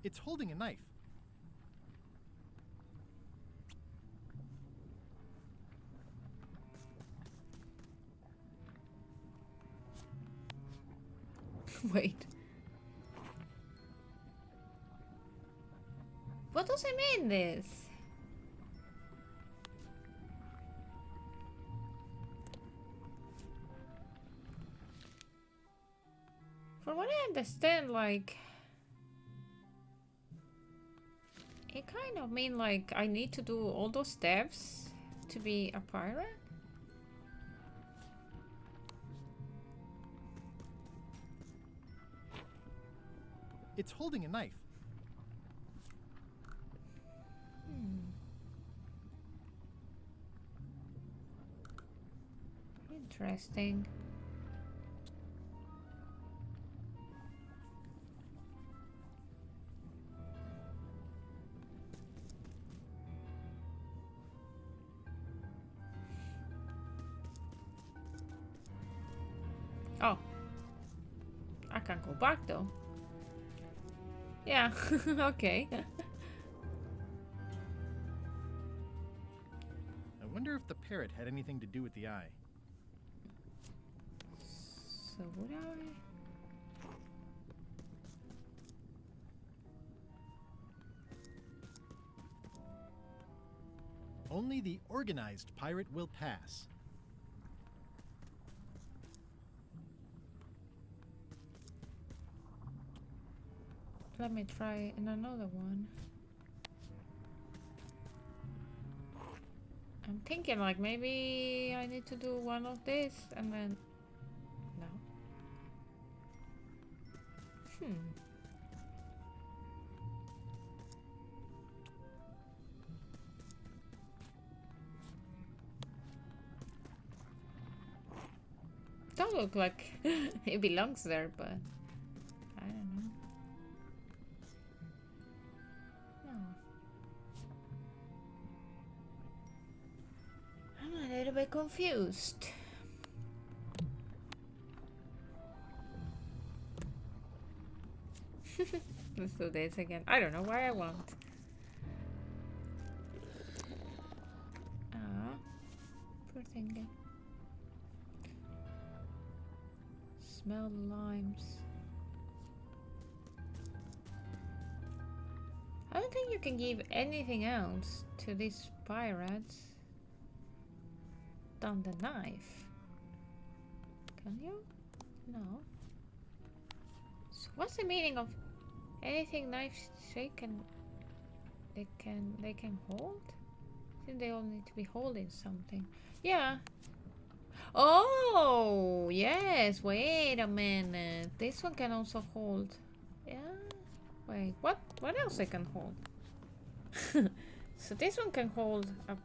It's holding a knife. Wait. does he mean this? From what I understand, like, it kind of mean like I need to do all those steps to be a pirate? It's holding a knife. Interesting. Oh. I can't go back though. Yeah, okay. I wonder if the parrot had anything to do with the eye. So would I? Only the organized pirate will pass. Let me try in another one. I'm thinking like maybe I need to do one of this and then no. Don't look like it belongs there, but I don't know. I'm a little bit confused. Let's do this again. I don't know why I want. Ah, poor thing. Smell the limes. I don't think you can give anything else to these pirates than the knife. Can you? No. So what's the meaning of anything knife shaken? They can hold? I think they all need to be holding something. Yeah. Oh yes. Wait a minute. This one can also hold. Yeah. Wait. What else I can hold? So this one can hold up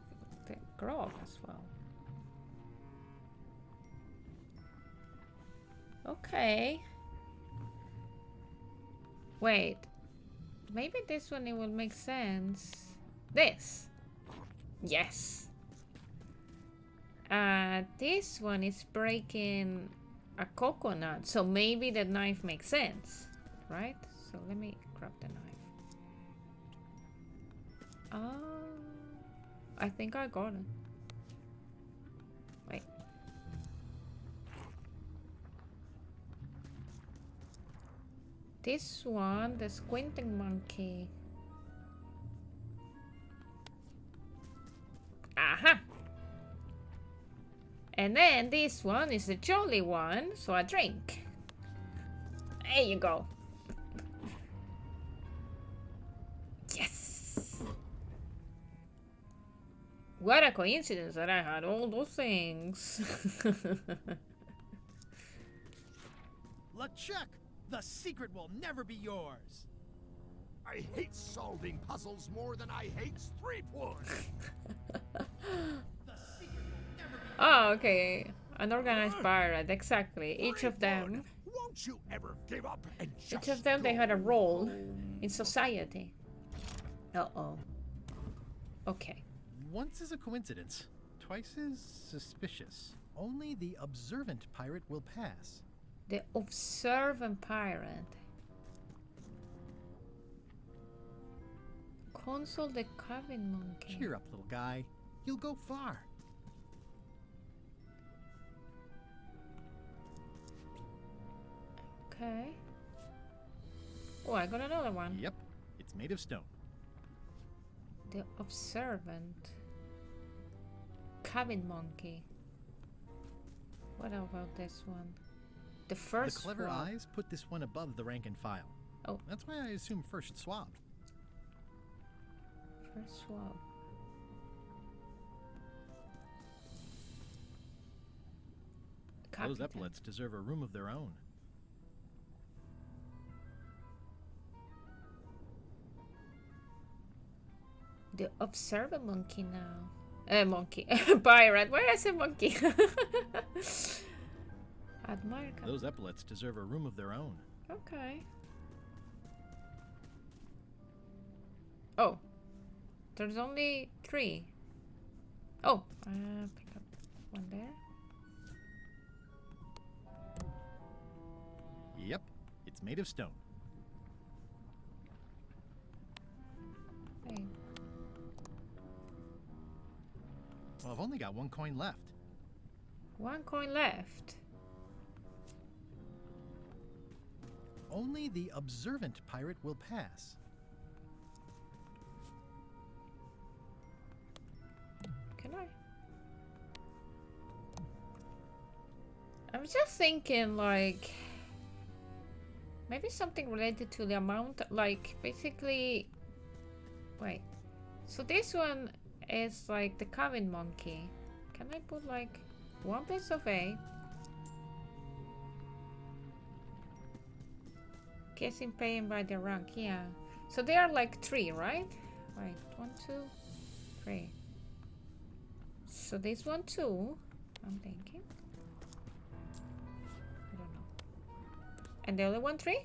the grog as well. Okay. Wait. Maybe this one it will make sense. This. Yes. This one is breaking a coconut, so maybe the knife makes sense, right? So let me grab the knife. I think I got it. Wait. This one, the squinting monkey. Aha! And then this one is the jolly one, so I drink. There you go. Yes! What a coincidence that I had all those things. LeChuck, the secret will never be yours. I hate solving puzzles more than I hate Threepwood. Oh, okay. An organized pirate, exactly. Each of them. Won't you ever give up and each of them, they had a role in society. Uh-oh. Okay. Once is a coincidence. Twice is suspicious. Only the observant pirate will pass. The observant pirate. Console the cabin monkey. Cheer up, little guy. You'll go far. Okay. Oh, I got another one. Yep, it's made of stone. The observant. Cabin monkey. What about this one? The first The clever swab. eyes put this one above the rank and file. Oh. That's why I assume first swab. First swab. Those Captain. epaulets deserve a room of their own. The observer monkey now. Monkey. Pirate. Why did I say monkey? Admire. Those epaulets deserve a room of their own. Okay. Oh. There's only 3. Oh. Pick up one there. Yep, it's made of stone. Hey. Well, I've only got 1 coin left. 1 coin left. Only the observant pirate will pass. Can I? I'm just thinking, like, maybe something related to the amount, like, basically. Wait. So this one is like the cabin monkey. Can I put like 1 piece of A? Guessing paying by the rank, yeah. So they are like 3, right? Wait, 1, 2, 3. So this one too, I'm thinking. I don't know. And the other one 3?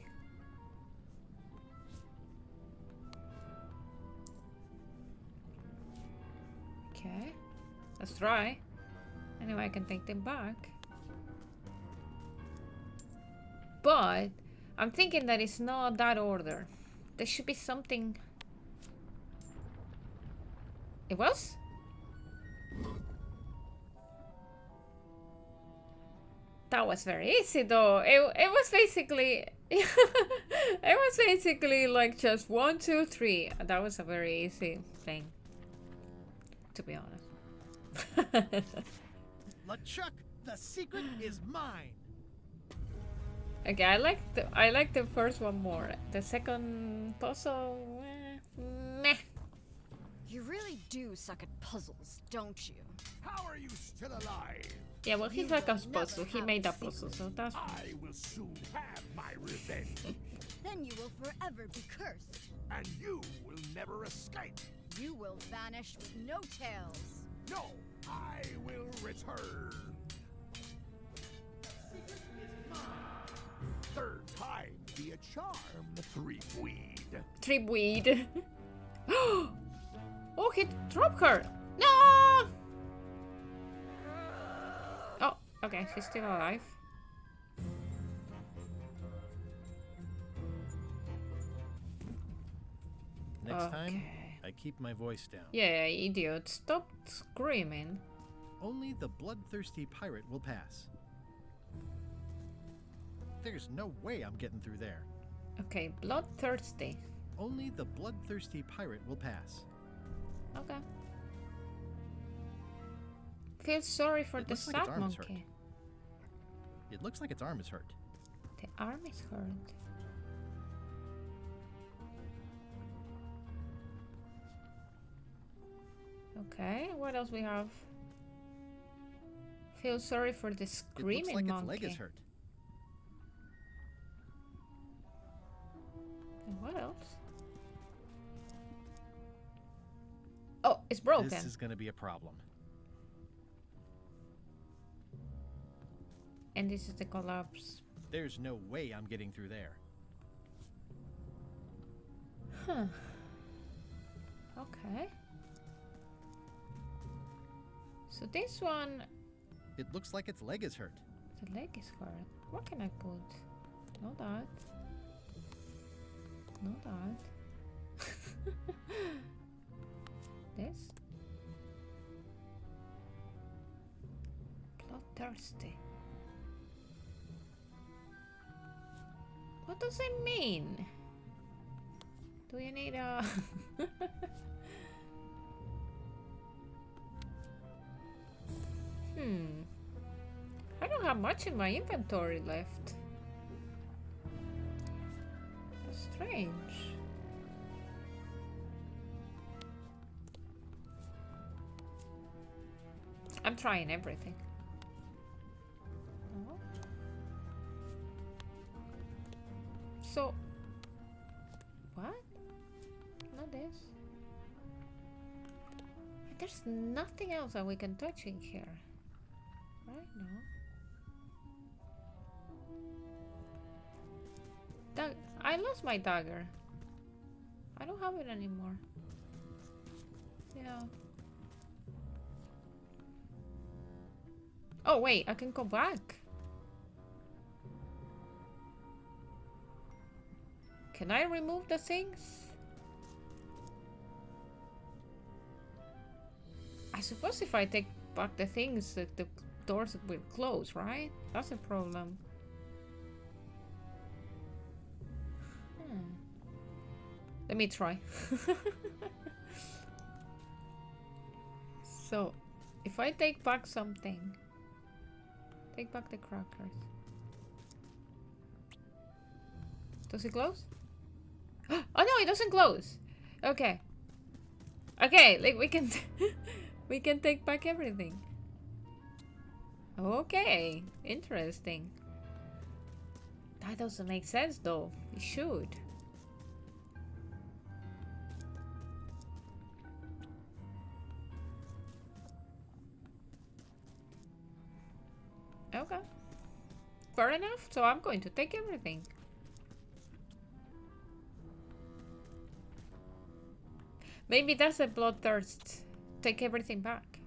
Okay, let's try. Anyway, I can take them back. But I'm thinking that it's not that order. There should be something. It was? That was very easy though. It was basically it was basically like just 1, 2, 3. That was a very easy thing, to be honest. LeChuck, the secret is mine. Okay, I like the first one more. The second puzzle, meh. You really do suck at puzzles, don't you? How are you still alive? Yeah, well, he's like a puzzle. He made that puzzle, so that's fine. I will soon have my revenge. Then you will forever be cursed. And you will never escape. You will vanish with no tails. No, I will return. Third time be a charm, Threepweed. Threepweed. Oh, he dropped her. No! Oh, okay, she's still alive. Next time, I keep my voice down. Yeah, idiot. Stop screaming. Only the bloodthirsty pirate will pass. There's no way I'm getting through there. Okay, bloodthirsty. Only the bloodthirsty pirate will pass. Okay. Feel sorry for the looks like its sad arm is hurt. monkey. It looks like its arm is hurt. The arm is hurt. Okay, what else we have? Feel sorry for the screaming it looks like monkey. its leg is hurt. And what else? Oh, it's broken. This is going to be a problem. And this is the collapse. There's no way I'm getting through there. Huh. Okay. So this one, It looks like its leg is hurt. the leg is hurt. What can I put? Not that. Not that. This. Bloodthirsty. What does it mean? Do you need a... have much in my inventory left. Strange. I'm trying everything. Oh. So, what? Not this. There's nothing else that we can touch in here. Right? No. I lost my dagger. I don't have it anymore. Yeah. Oh wait, I can go back. Can I remove the things? I suppose if I take back the things, the doors will close, right? That's a problem. Let me try. So, if I take back something, take back the crackers. Does it close? Oh no, it doesn't close. Okay. Okay, like we can we can take back everything. Okay, interesting. That doesn't make sense though. It should. Okay. Fair enough, so I'm going to take everything. Maybe that's a bloodthirst. Take everything back.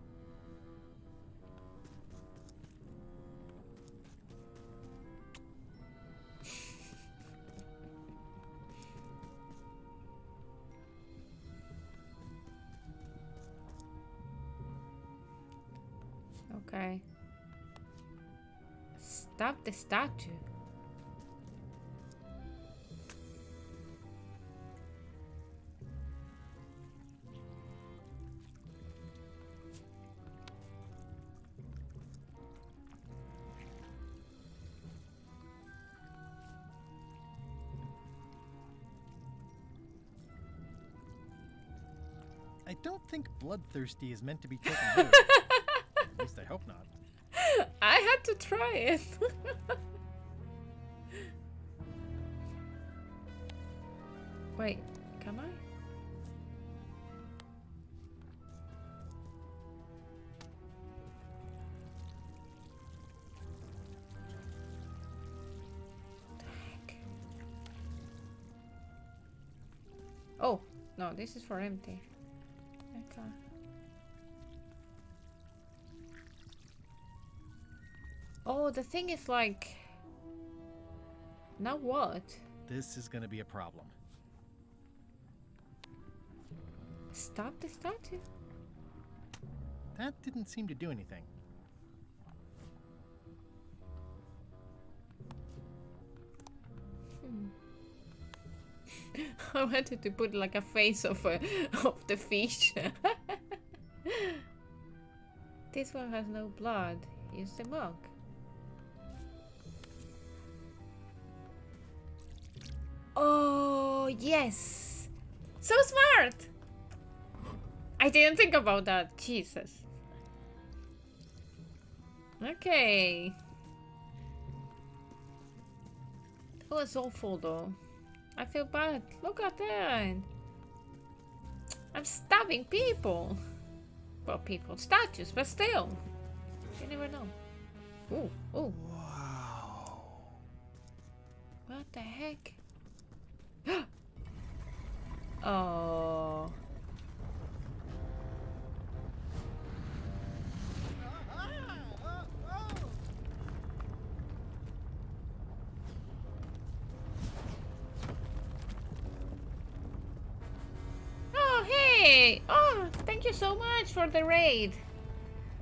Okay. Stop the statue. I don't think bloodthirsty is meant to be taken here. At least I hope not. I had to try it. Wait, can I? The heck? Oh, no, this is for empty. Okay. Oh, the thing is like... Now what? This is gonna be a problem. Stop the statue? That didn't seem to do anything. I wanted to put like a face of the fish. This one has no blood. Use the mug. Oh, yes! So smart! I didn't think about that. Jesus. Okay. That was awful though. I feel bad. Look at that. I'm stabbing people. Well, people. Statues, but still. You never know. Ooh, ooh. Wow. What the heck? Oh. Oh, hey! Oh, thank you so much for the raid.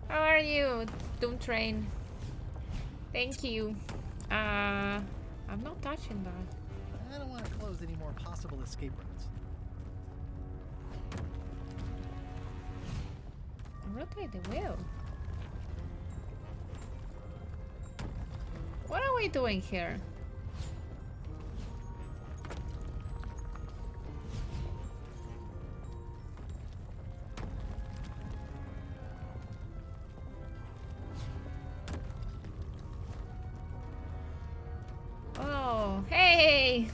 How are you, Doom Train? Thank you. I'm not touching that. I don't want to close any more possible escape routes. Rotate the wheel. I doing here? Oh, hey!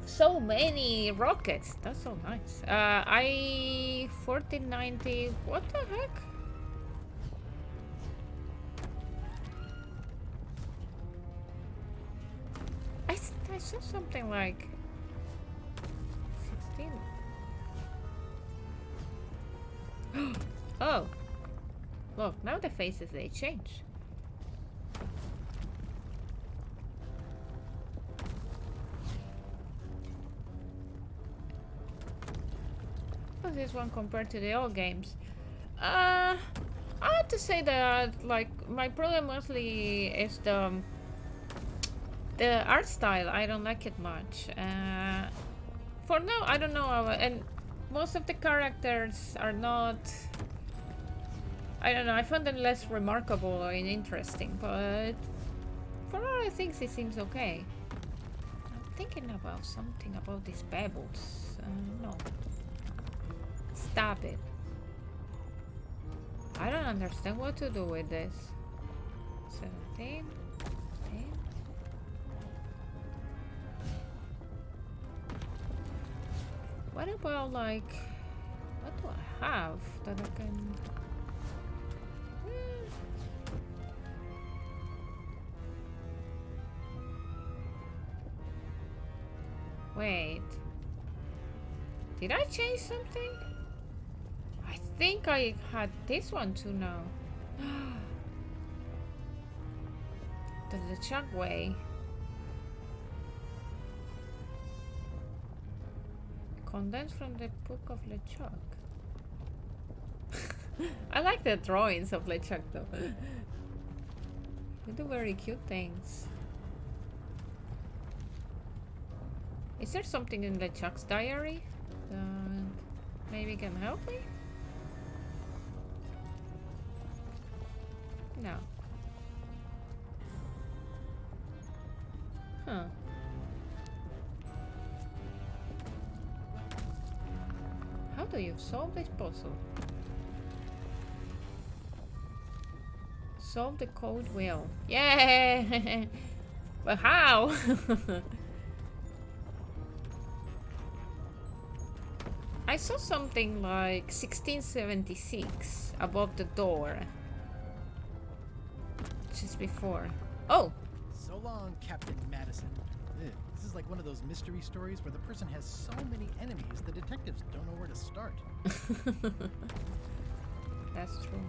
So many rockets. That's so nice. I 1490. What the heck? I saw something like 16. Oh, look! Now the faces they change. This one compared to the old games. I have to say that like my problem mostly is the art style. I don't like it much. For now, I don't know, and most of the characters are not. I don't know. I find them less remarkable and interesting, but for other things, it seems okay. I'm thinking about something about these pebbles. No. Stop it. I don't understand what to do with this. 17. 18. What about like... What do I have that I can... Wait. Did I change something? I think I had this one too now. The LeChuck way. Condensed from the book of LeChuck. I like the drawings of LeChuck though. They do very cute things. Is there something in LeChuck's diary that maybe can help me? No. Huh. How do you solve this puzzle? Solve the code wheel. Yeah! But how? I saw something like 1676 above the door. Just before. Oh! So long, Captain Madison. This is like one of those mystery stories where the person has so many enemies, the detectives don't know where to start. That's true.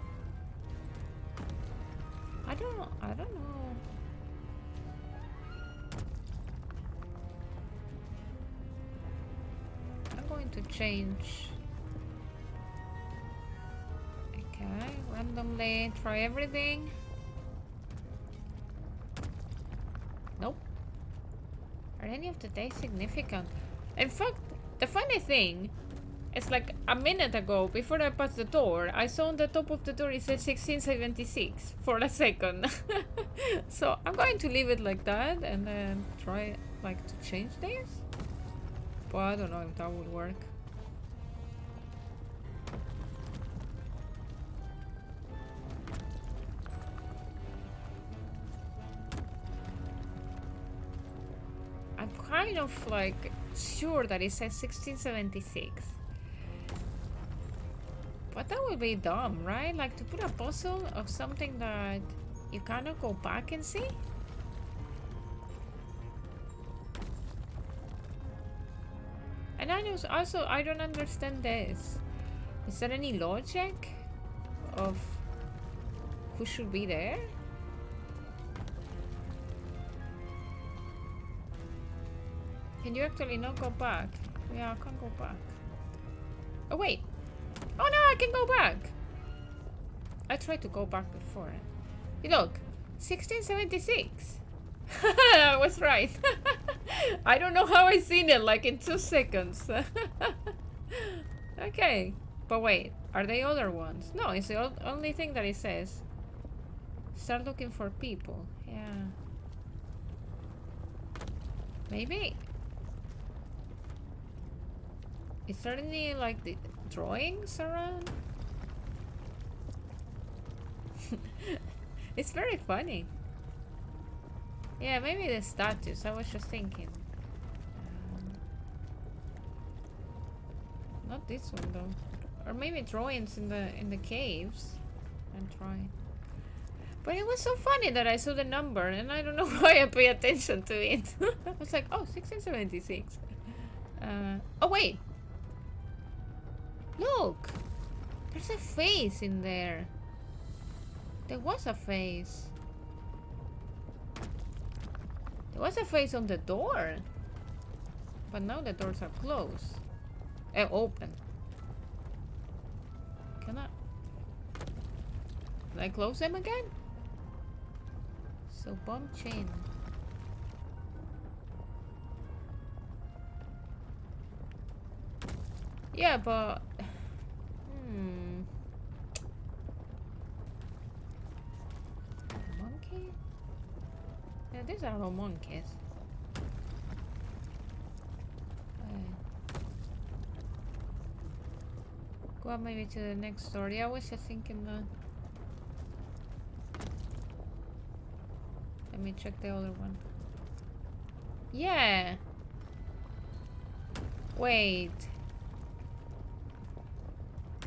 I don't know. I'm going to change. Okay, randomly try everything. Nope. Are any of the days significant? In fact, the funny thing is like a minute ago, before I passed the door, I saw on the top of the door it said 1676 for a second. So I'm going to leave it like that and then try like to change this. But I don't know if that would work. I'm kind of like sure that it says 1676. But that would be dumb, right? Like to put a puzzle of something that you cannot go back and see? And I don't understand this. Is there any logic of who should be there? Can you actually not go back? Yeah, I can't go back. Oh wait! Oh no, I can go back! I tried to go back before. Look! 1676! I was right. I don't know how I seen it, like in 2 seconds. Okay. But wait, are they other ones? No, it's the only thing that it says. Start looking for people. Yeah. Maybe. Is there any like the drawings around? It's very funny. Yeah, maybe the statues. I was just thinking. Not this one though. Or maybe drawings in the caves. And try. But it was so funny that I saw the number and I don't know why I pay attention to it. I was like, oh, 1676. Oh wait. Look. There's a face in there. There was a face. There was a face on the door. But now the doors are closed. Open. Can I close them again? So bomb chain. Yeah, but monkey? Yeah, these are all monkeys. Go up maybe to the next story. I was just thinking that. Let me check the other one. Yeah. Wait.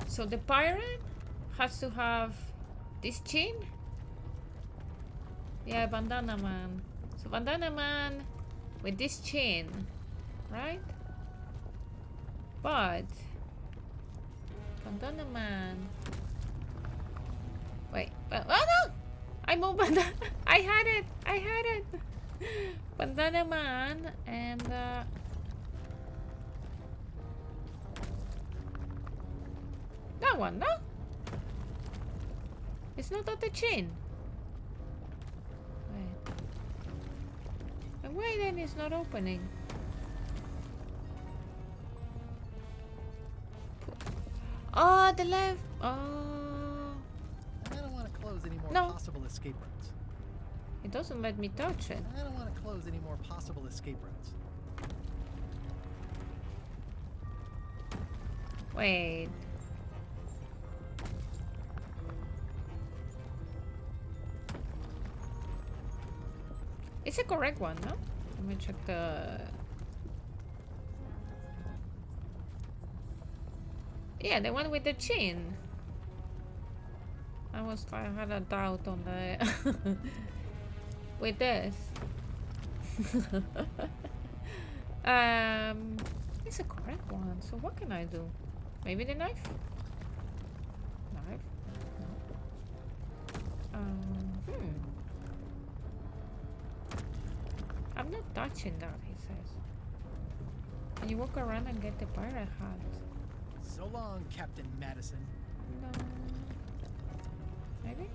So the pirate has to have this chin? Yeah, Bandana Man. So Bandana Man with this chin, right? But Bandana Man. Wait. Oh no! I moved Bandana. I had it. I had it. Bandana Man and that one, no? It's not on the chin. Wait. And why then it's not opening? Oh, the left. Oh. I don't want to close any more possible escape routes. It doesn't let me touch it. I don't want to close any more possible escape routes. Wait. It's a correct one, no? Let me check the... Yeah, the one with the chin. I had a doubt on the... with this. It's a correct one, so what can I do? Maybe the knife? Knife? No. I'm not touching that, he says. Can you walk around and get the pirate hat? So long, Captain Madison. No. Maybe?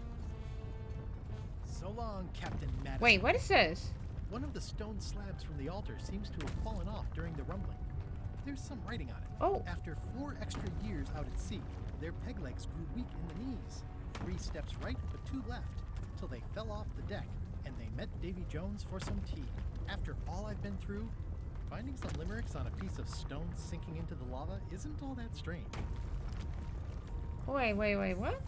So long, Captain Madison. Wait, what is this? One of the stone slabs from the altar seems to have fallen off during the rumbling. There's some writing on it. Oh. After 4 extra years out at sea, their peg legs grew weak in the knees. 3 steps right, but 2 left, till they fell off the deck, and they met Davy Jones for some tea. After all I've been through, finding some limericks on a piece of stone sinking into the lava isn't all that strange. Wait, what?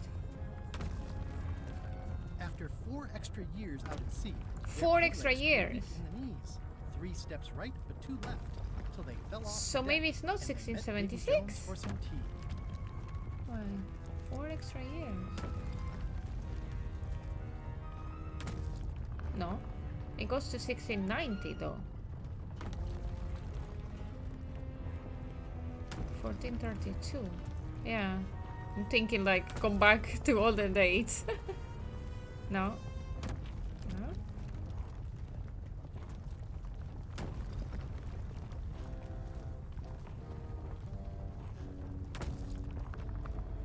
After 4 extra years out at sea, 4 extra years. In the knees. 3 steps right, but 2 left, till they fell off. So the maybe deck, it's not and they met 1676. Davy Jones for some tea. Why? 4 extra years. No, it goes to 1690 though. 1432. Yeah, I'm thinking like come back to older dates. No. No.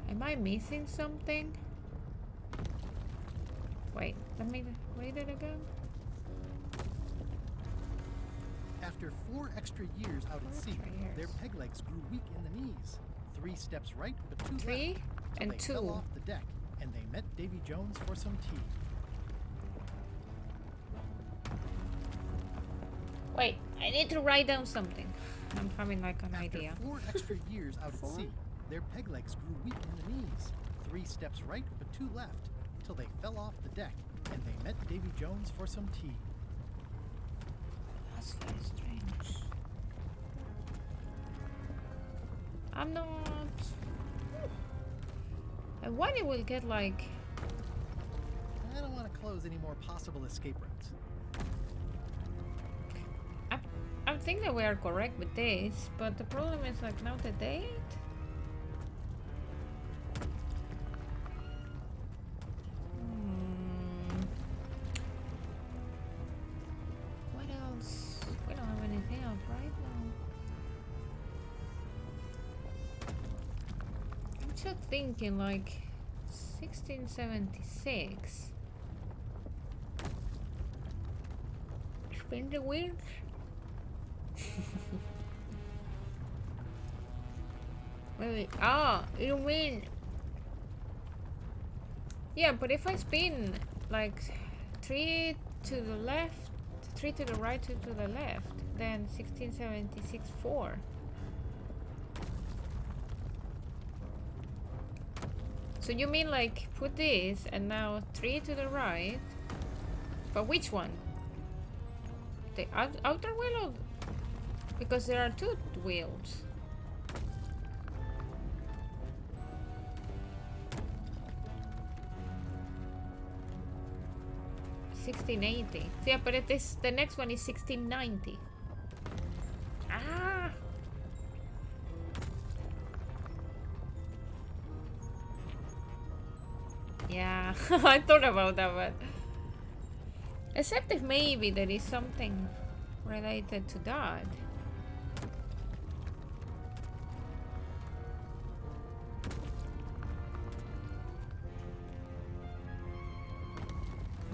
Am I missing something? Wait, let me read it again. After 4 extra years out at sea, their peg legs grew weak in the knees. 3 steps right, but 2 left. 3 till and they 2. fell off the deck, and they met Davy Jones for some tea. Wait, I need to write down something. I'm having like an idea. After 4 extra years out at sea, their peg legs grew weak in the knees. 3 steps right, but 2 left, till they fell off the deck, and they met Davy Jones for some tea. That's very strange. I'm not... I wonder we'll get like... I don't want to close any more possible escape routes. I think that we are correct with this, but the problem is like now the date? What else? We don't have anything else right now. I'm just thinking like 1676. Spin the wheels. Wait, you mean... Yeah, but if I spin like 3 to the left, 3 to the right, 2 to the left, then 1676 4. So you mean like put this and now 3 to the right, but which one? The outer wheel or... Because there are 2 wheels. $16.80. Yeah, but it is the next one is $16.90. Ah. Yeah, I thought about that, but except if maybe there is something related to that.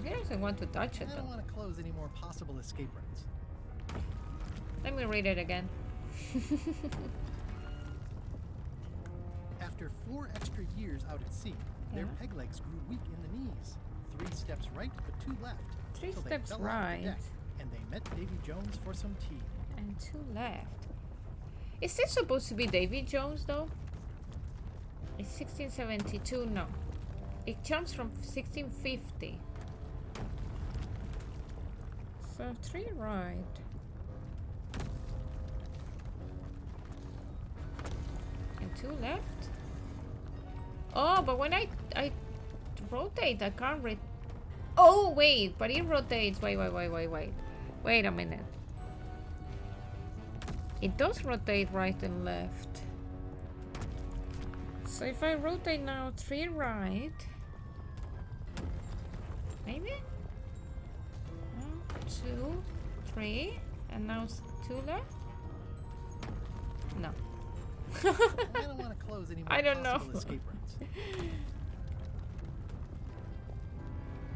He doesn't want to touch it. I don't want to close any more possible escape routes. Let me read it again. After 4 extra years out at sea, their peg legs grew weak in the knees. 3 steps right, but 2 left. 3 till they steps fell off the right. deck, and they met Davy Jones for some tea. And 2 left. Is this supposed to be Davy Jones though? It's 1672, no. It jumps from 1650. So 3 right. And 2 left? Oh, but when I rotate, I can't read. Oh, wait, but it rotates. Wait. Wait a minute. It does rotate right and left. So if I rotate now 3 right, maybe? 1, 2, 3, and now 2 left? No. I don't want to close any more I don't know. possible escape routes.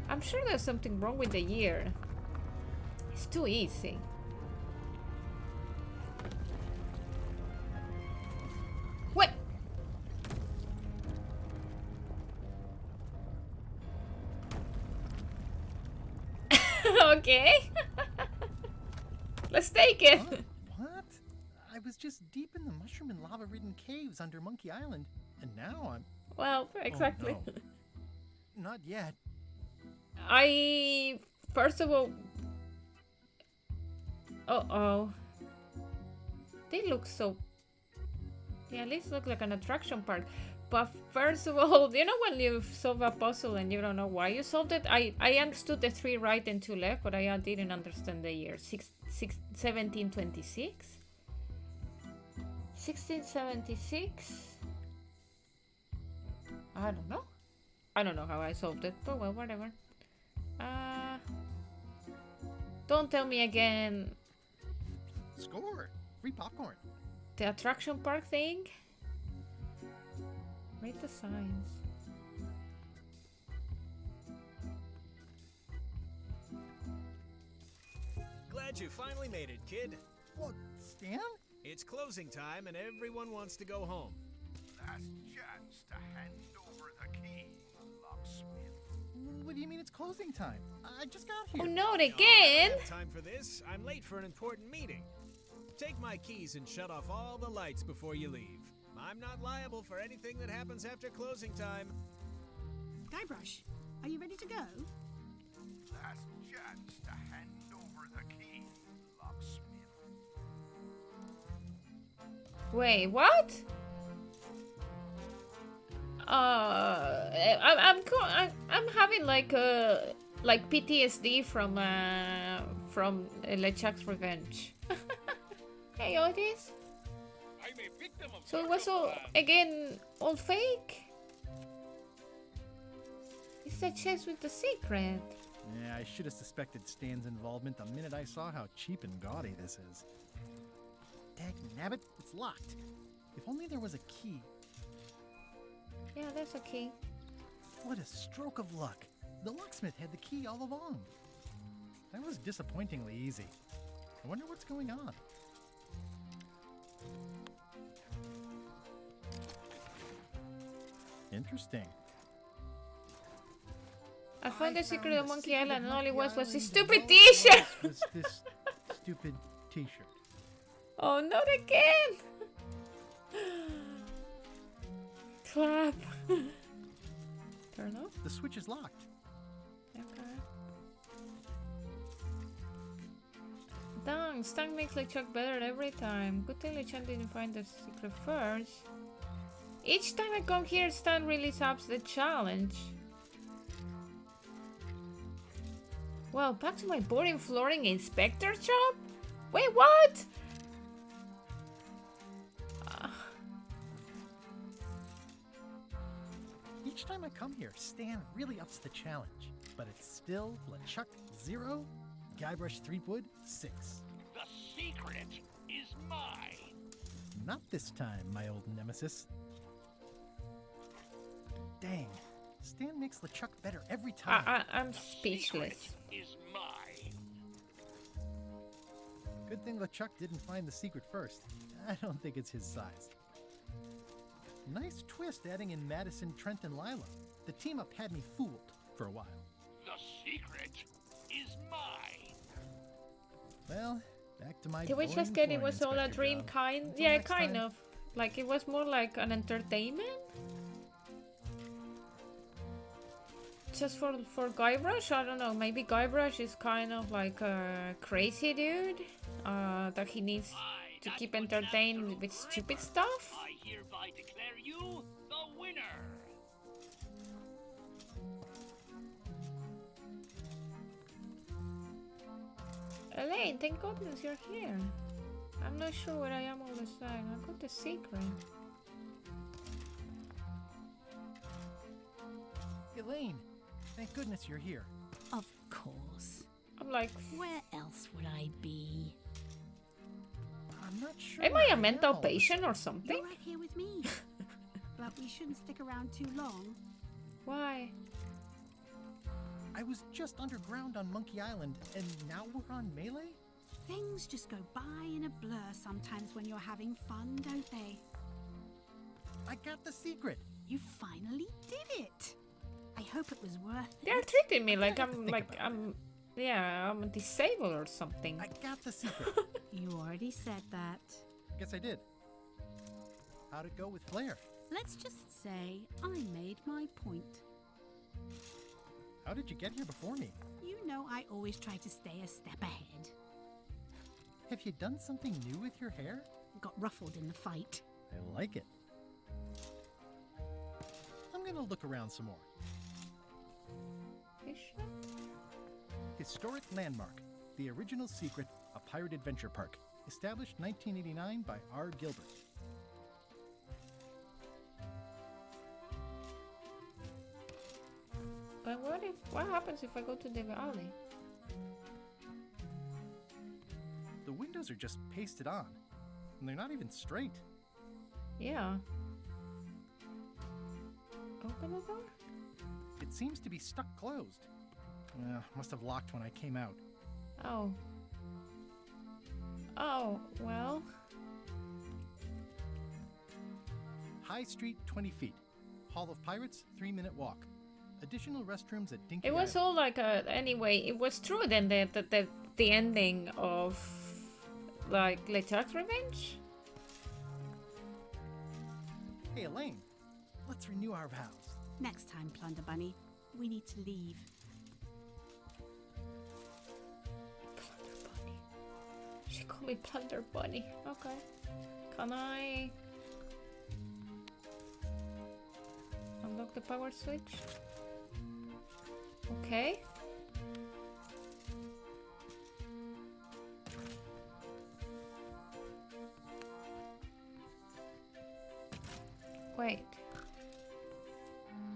I'm sure there's something wrong with the year. It's too easy. What? Okay. Let's take it. What? I was just deep in the mushroom and lava-ridden caves under Monkey Island, and now I'm... Well, exactly. Oh, no. Not yet. First of all... Uh-oh. They look so... Yeah, these look like an attraction park. But first of all, you know when you solve a puzzle and you don't know why you solved it? I understood the 3 right and 2 left, but I didn't understand the year. 1726? 1676? I don't know. I don't know how I solved it, but well, whatever. Don't tell me again. Score! Free popcorn. The attraction park thing? Read the signs. Glad you finally made it, kid. What, Stan? It's closing time and everyone wants to go home. Last chance to hand over the key, locksmith. What do you mean it's closing time? I just got here. Oh, not I again! don't have time for this. I'm late for an important meeting. Take my keys and shut off all the lights before you leave. I'm not liable for anything that happens after closing time. Guybrush, are you ready to go? Last chance to hand over the key, locksmith. Wait, what? I'm having like PTSD from LeChuck's Revenge. Hey, Otis. I'm a victim of So it was all again all fake. It's that chest with the secret. Yeah, I should have suspected Stan's involvement the minute I saw how cheap and gaudy this is. Dagnabbit, it's locked. If only there was a key. Yeah, there's a key. What a stroke of luck. The locksmith had the key all along. That was disappointingly easy. I wonder what's going on. Interesting. I found the secret of Monkey secret Island, of and all it was Monkey this Island, stupid and all it t-shirt. was this stupid t-shirt. Oh, not again! Clap. Turn off. The switch is locked. Okay. Dang, Stan makes LeChuck better every time. Good thing LeChuck didn't find the secret first. Each time I come here, Stan really ups the challenge. Well, back to my boring flooring inspector job? Wait, what? Each time I come here, Stan really ups the challenge. But it's still LeChuck 0, Guybrush Threepwood 6. The secret is mine. Not this time, my old nemesis. Dang, Stan makes LeChuck better every time. I'm speechless. Is mine. Good thing LeChuck didn't find the secret first. I don't think it's his size. Nice twist adding in Madison, Trent, and Lila. The team up had me fooled for a while. The secret is mine. Well, back to my Did we boring just get it flooring was all a inspector dream job. kind? Until Yeah, next kind time. of. Like it was more like an entertainment? Just for Guybrush? I don't know. Maybe Guybrush is kind of like a crazy dude that he needs to keep entertained with stupid stuff. I hereby declare you the winner. Elaine, thank goodness you're here. I'm not sure where I am all this time. I got the secret. Elaine, thank goodness you're here. Of course. I'm like, where else would I be? I'm not sure. Am I where a mental am. patient or something? You're right here with me. But we shouldn't stick around too long. Why? I was just underground on Monkey Island, and now we're on Melee? Things just go by in a blur sometimes when you're having fun, don't they? I got the secret. You finally did it. I hope it was worth it. They're treating me like I'm disabled or something. I got the secret. You already said that. Guess I did. How'd it go with Flair? Let's just say I made my point. How did you get here before me? You know I always try to stay a step ahead. Have you done something new with your hair? Got ruffled in the fight. I like it. I'm gonna look around some more. Historic landmark. The original secret, a pirate adventure park. Established 1989 by R. Gilbert. But what happens if I go to the valley? The windows are just pasted on, and they're not even straight. Yeah. Open the door? It seems to be stuck closed. Must have locked when I came out. Oh. Oh, well. High Street, 20 feet. Hall of Pirates, 3-minute walk. Additional restrooms at Dinky It was all like a... Anyway, it was true then that the ending of like LeChuck's Revenge? Hey, Elaine. Let's renew our vows. Next time, Plunder Bunny. We need to leave. Plunder Bunny. She called me Plunder Bunny. Okay. Can I... unlock the power switch? Okay. Wait.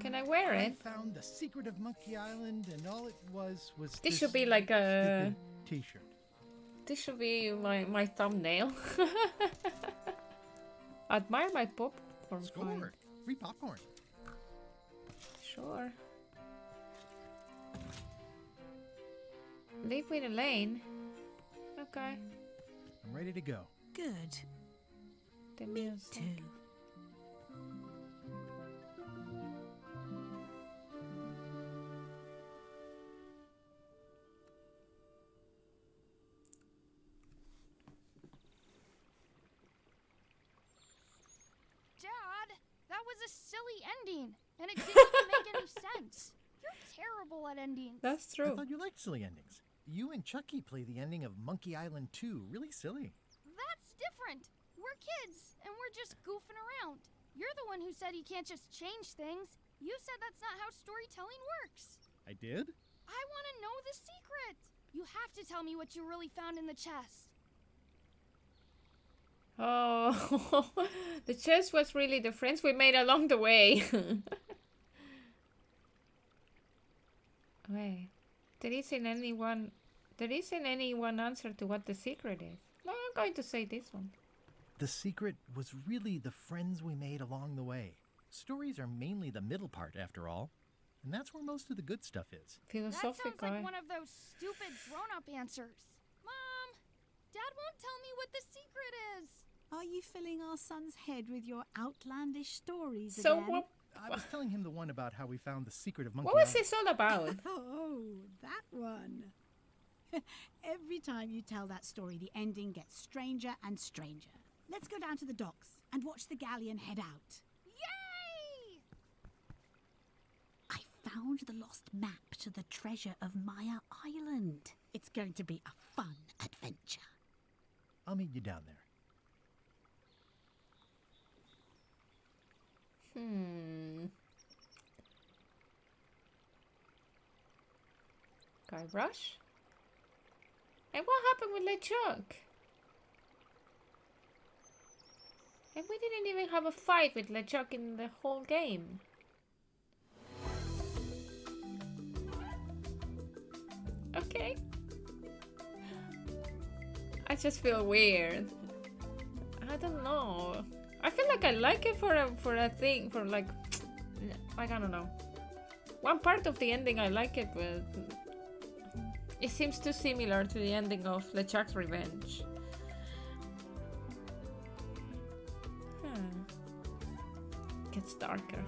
Can I wear it? I found the secret of Monkey Island, and all it was This should be like a stupid T-shirt. This should be my thumbnail. Admire my popcorn. Score. Free popcorn. Sure. Leave with Elaine. Okay. I'm ready to go. Good. The Me music. too. Dad, that was a silly ending, and it didn't even make any sense. You're terrible at endings. That's I true. thought you liked silly endings. You and Chucky play the ending of Monkey Island 2. Really silly. That's different. We're kids, and we're just goofing around. You're the one who said you can't just change things. You said that's not how storytelling works. I did? I want to know the secret. You have to tell me what you really found in the chest. Oh, the chest was really the friends we made along the way. Wait, there isn't any one answer to what the secret is. No, I'm going to say this one. The secret was really the friends we made along the way. Stories are mainly the middle part, after all. And that's where most of the good stuff is. That sounds Philosophical. like one of those stupid grown-up answers. Mom, Dad won't tell me what the secret is. Are you filling our son's head with your outlandish stories So again? what? I was telling him the one about how we found the secret of Monkey What was Island. this all about? Oh, that one. Every time you tell that story, the ending gets stranger and stranger. Let's go down to the docks and watch the galleon head out. Yay! I found the lost map to the treasure of Maya Island. It's going to be a fun adventure. I'll meet you down there. Guybrush? And what happened with LeChuck? And we didn't even have a fight with LeChuck in the whole game. Okay. I just feel weird. I don't know. I feel like I like it for a thing, for like I don't know. One part of the ending I like it, but it seems too similar to the ending of LeChuck's Revenge. Gets darker.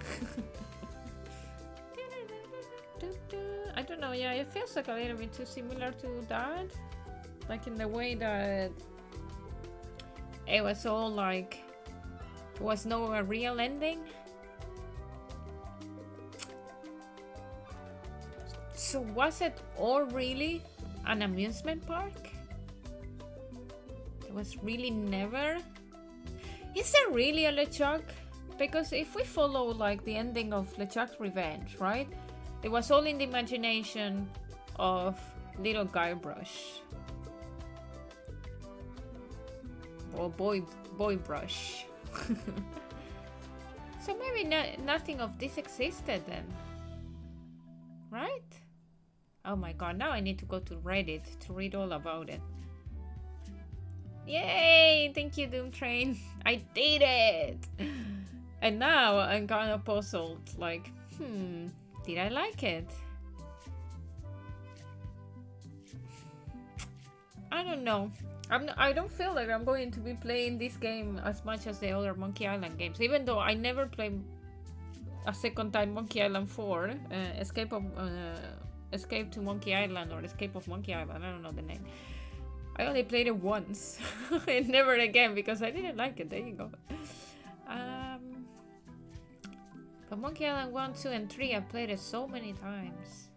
I don't know, yeah, it feels like a little bit too similar to that. Like in the way that it was all like, there was no a real ending. So was it all really an amusement park? It was really never? Is there really a LeChuck? Because if we follow like the ending of LeChuck's Revenge, right? It was all in the imagination of little Guybrush. Or Boy Brush. So maybe nothing of this existed then. Right? Oh my god, now I need to go to Reddit to read all about it. Yay! Thank you, Doom Train. I did it! And now I'm kind of puzzled. Like, did I like it? I don't know. I don't feel like I'm going to be playing this game as much as the other Monkey Island games. Even though I never play a second time Monkey Island 4, Escape to Monkey Island or Escape of Monkey Island, I don't know the name. I only played it once and never again because I didn't like it. There you go. But Monkey Island 1, 2, and 3 I played it so many times.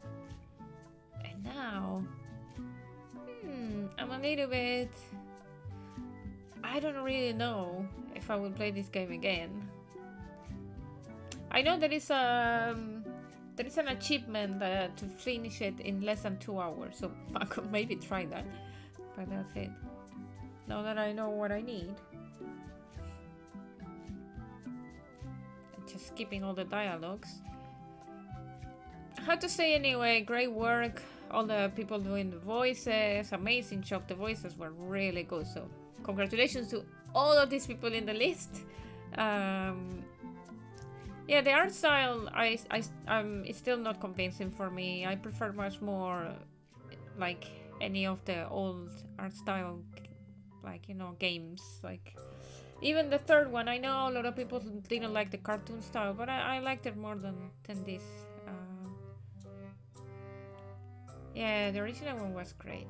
And now I'm a little bit... I don't really know if I will play this game again. I know there is an achievement to finish it in less than 2 hours, so I could maybe try that. But that's it. Now that I know what I need. Just skipping all the dialogues. I have to say anyway, great work. All the people doing the voices, amazing job. The voices were really good, so congratulations to all of these people in the list. Yeah, the art style it's still not convincing for me. I prefer much more like any of the old art style, like, you know, games. Like even the third one, I know a lot of people didn't like the cartoon style, but I liked it more than this. Yeah, the original one was great.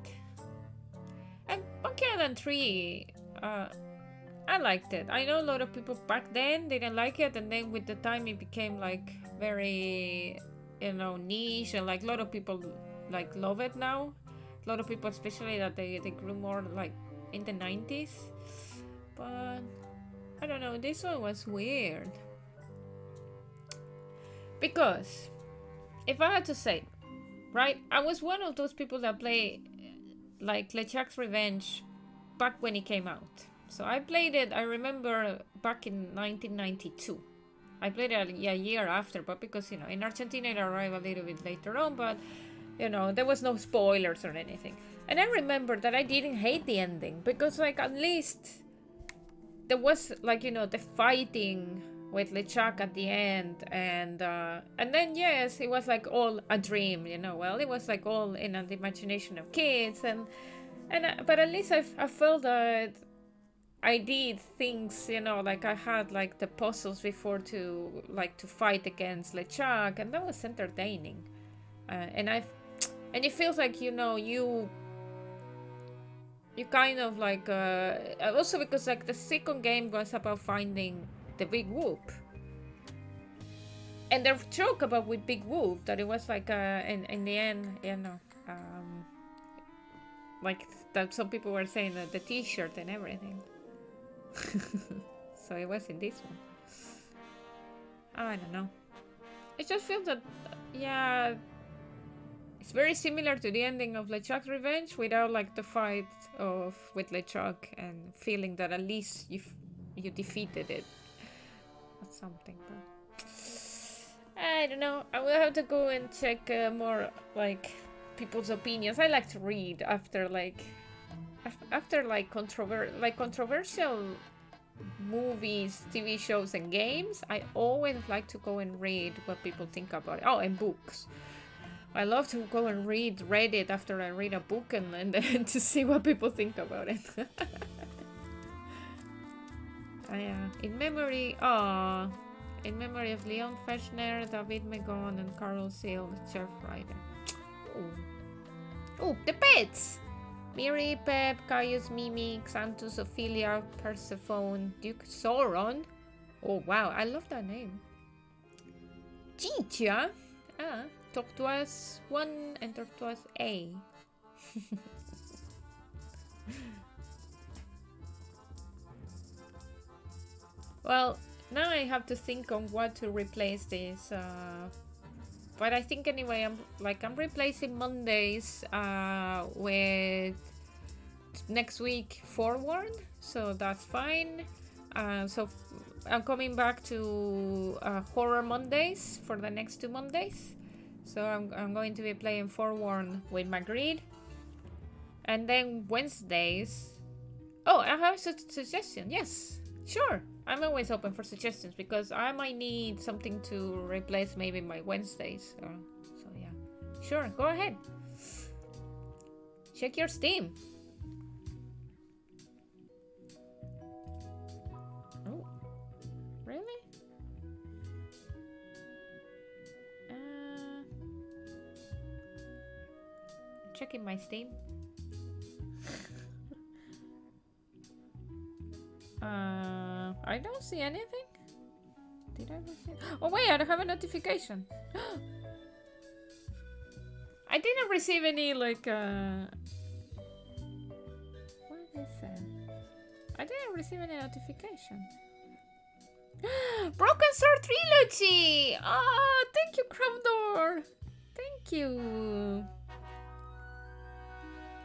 And Monkey Island 3, I liked it. I know a lot of people back then didn't like it, and then with the time it became like very, you know, niche, and like a lot of people like love it now. A lot of people, especially that they grew more like in the 90s. But I don't know, this one was weird. Because if I had to say, right, I was one of those people that play like LeChuck's Revenge back when it came out. So I played it, I remember, back in 1992. I played it a year after, but because, you know, in Argentina it arrived a little bit later on, but, you know, there was no spoilers or anything. And I remember that I didn't hate the ending, because, like, at least there was, like, you know, the fighting with LeChuck at the end, and then, yes, it was, like, all a dream, you know, well, it was, like, all in the imagination of kids, but at least I felt that I did things, you know, like I had like the puzzles before to fight against LeChuck, and that was entertaining. And it feels like, you know, you kind of like also because like the second game was about finding the Big Whoop, and the joke about with Big Whoop that it was like in the end, you know, like that some people were saying that the T-shirt and everything. So it was in this one. I don't know. It just feels that, yeah, it's very similar to the ending of LeChuck's Revenge without like the fight with LeChuck, and feeling that at least you defeated it or something. But I don't know. I will have to go and check more like people's opinions. I like to read after controversial movies, TV shows, and games. I always like to go and read what people think about it. Oh, and books. I love to go and read Reddit after I read a book, and then to see what people think about it. In memory of Leon Feshner, David Megon, and Carol Seal, Chef Rider. Oh, the pets! Miri, Pep, Caius, Mimi, Xanthus, Ophelia, Persephone, Duke Sauron. Oh wow, I love that name. Chicha. Tortoise 1 and Tortoise A. Well, now I have to think on what to replace this. But I think anyway, I'm replacing Mondays with next week Forward, so that's fine. So I'm coming back to Horror Mondays for the next 2 Mondays. So I'm going to be playing Forward with Magritte. And then Wednesdays... Oh, I have a suggestion. Yes, sure. I'm always open for suggestions because I might need something to replace maybe my Wednesdays. So yeah, sure, go ahead. Check your Steam. Oh, really? checking my Steam. I don't see anything. Did I receive? Oh wait, I don't have a notification. I didn't receive any like what is that? I didn't receive any notification. Broken Sword Trilogy! Oh, thank you, Cromdor! Thank you!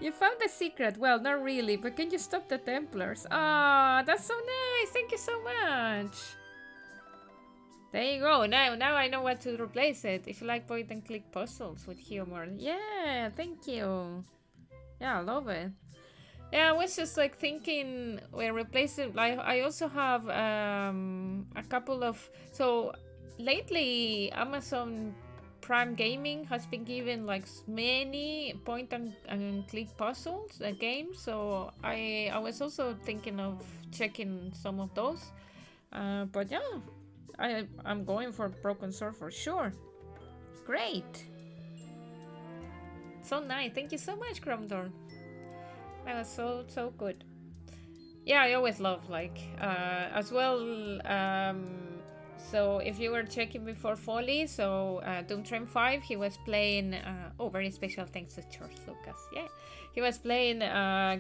You found the secret. Well, not really, but can you stop the Templars? Ah, that's so nice! Thank you so much! There you go. Now I know what to replace it. If you like point and click puzzles with humor. Yeah, thank you. Yeah, I love it. Yeah, I was just like thinking we're replacing. Like I also have a couple of. So lately, Amazon Prime Gaming has been given like many point and click puzzles games. So I was also thinking of checking some of those. But yeah, I'm going for Broken Sword for sure. Great. So nice. Thank you so much, Cromdor. That was so good. Yeah, I always love like as well. So if you were checking before Folly, so Doom Train 5, he was playing. Oh, very special thanks to George Lucas. Yeah, he was playing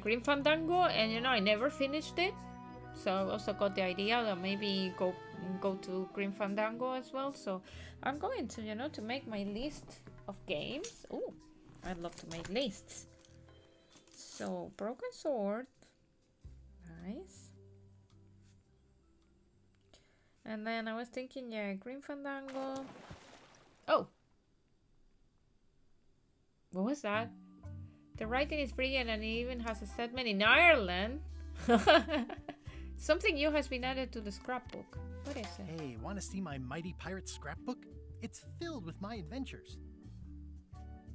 Grim Fandango, and you know I never finished it. So I also got the idea that maybe go to Grim Fandango as well. So I'm going to to make my list of games. Oh, I'd love to make lists. So, Broken Sword. Nice. And then I was thinking, yeah, Grim Fandango. Oh! What was that? The writing is brilliant and it even has a segment in Ireland. Something new has been added to the scrapbook. What is it? Hey, want to see my Mighty Pirate scrapbook? It's filled with my adventures.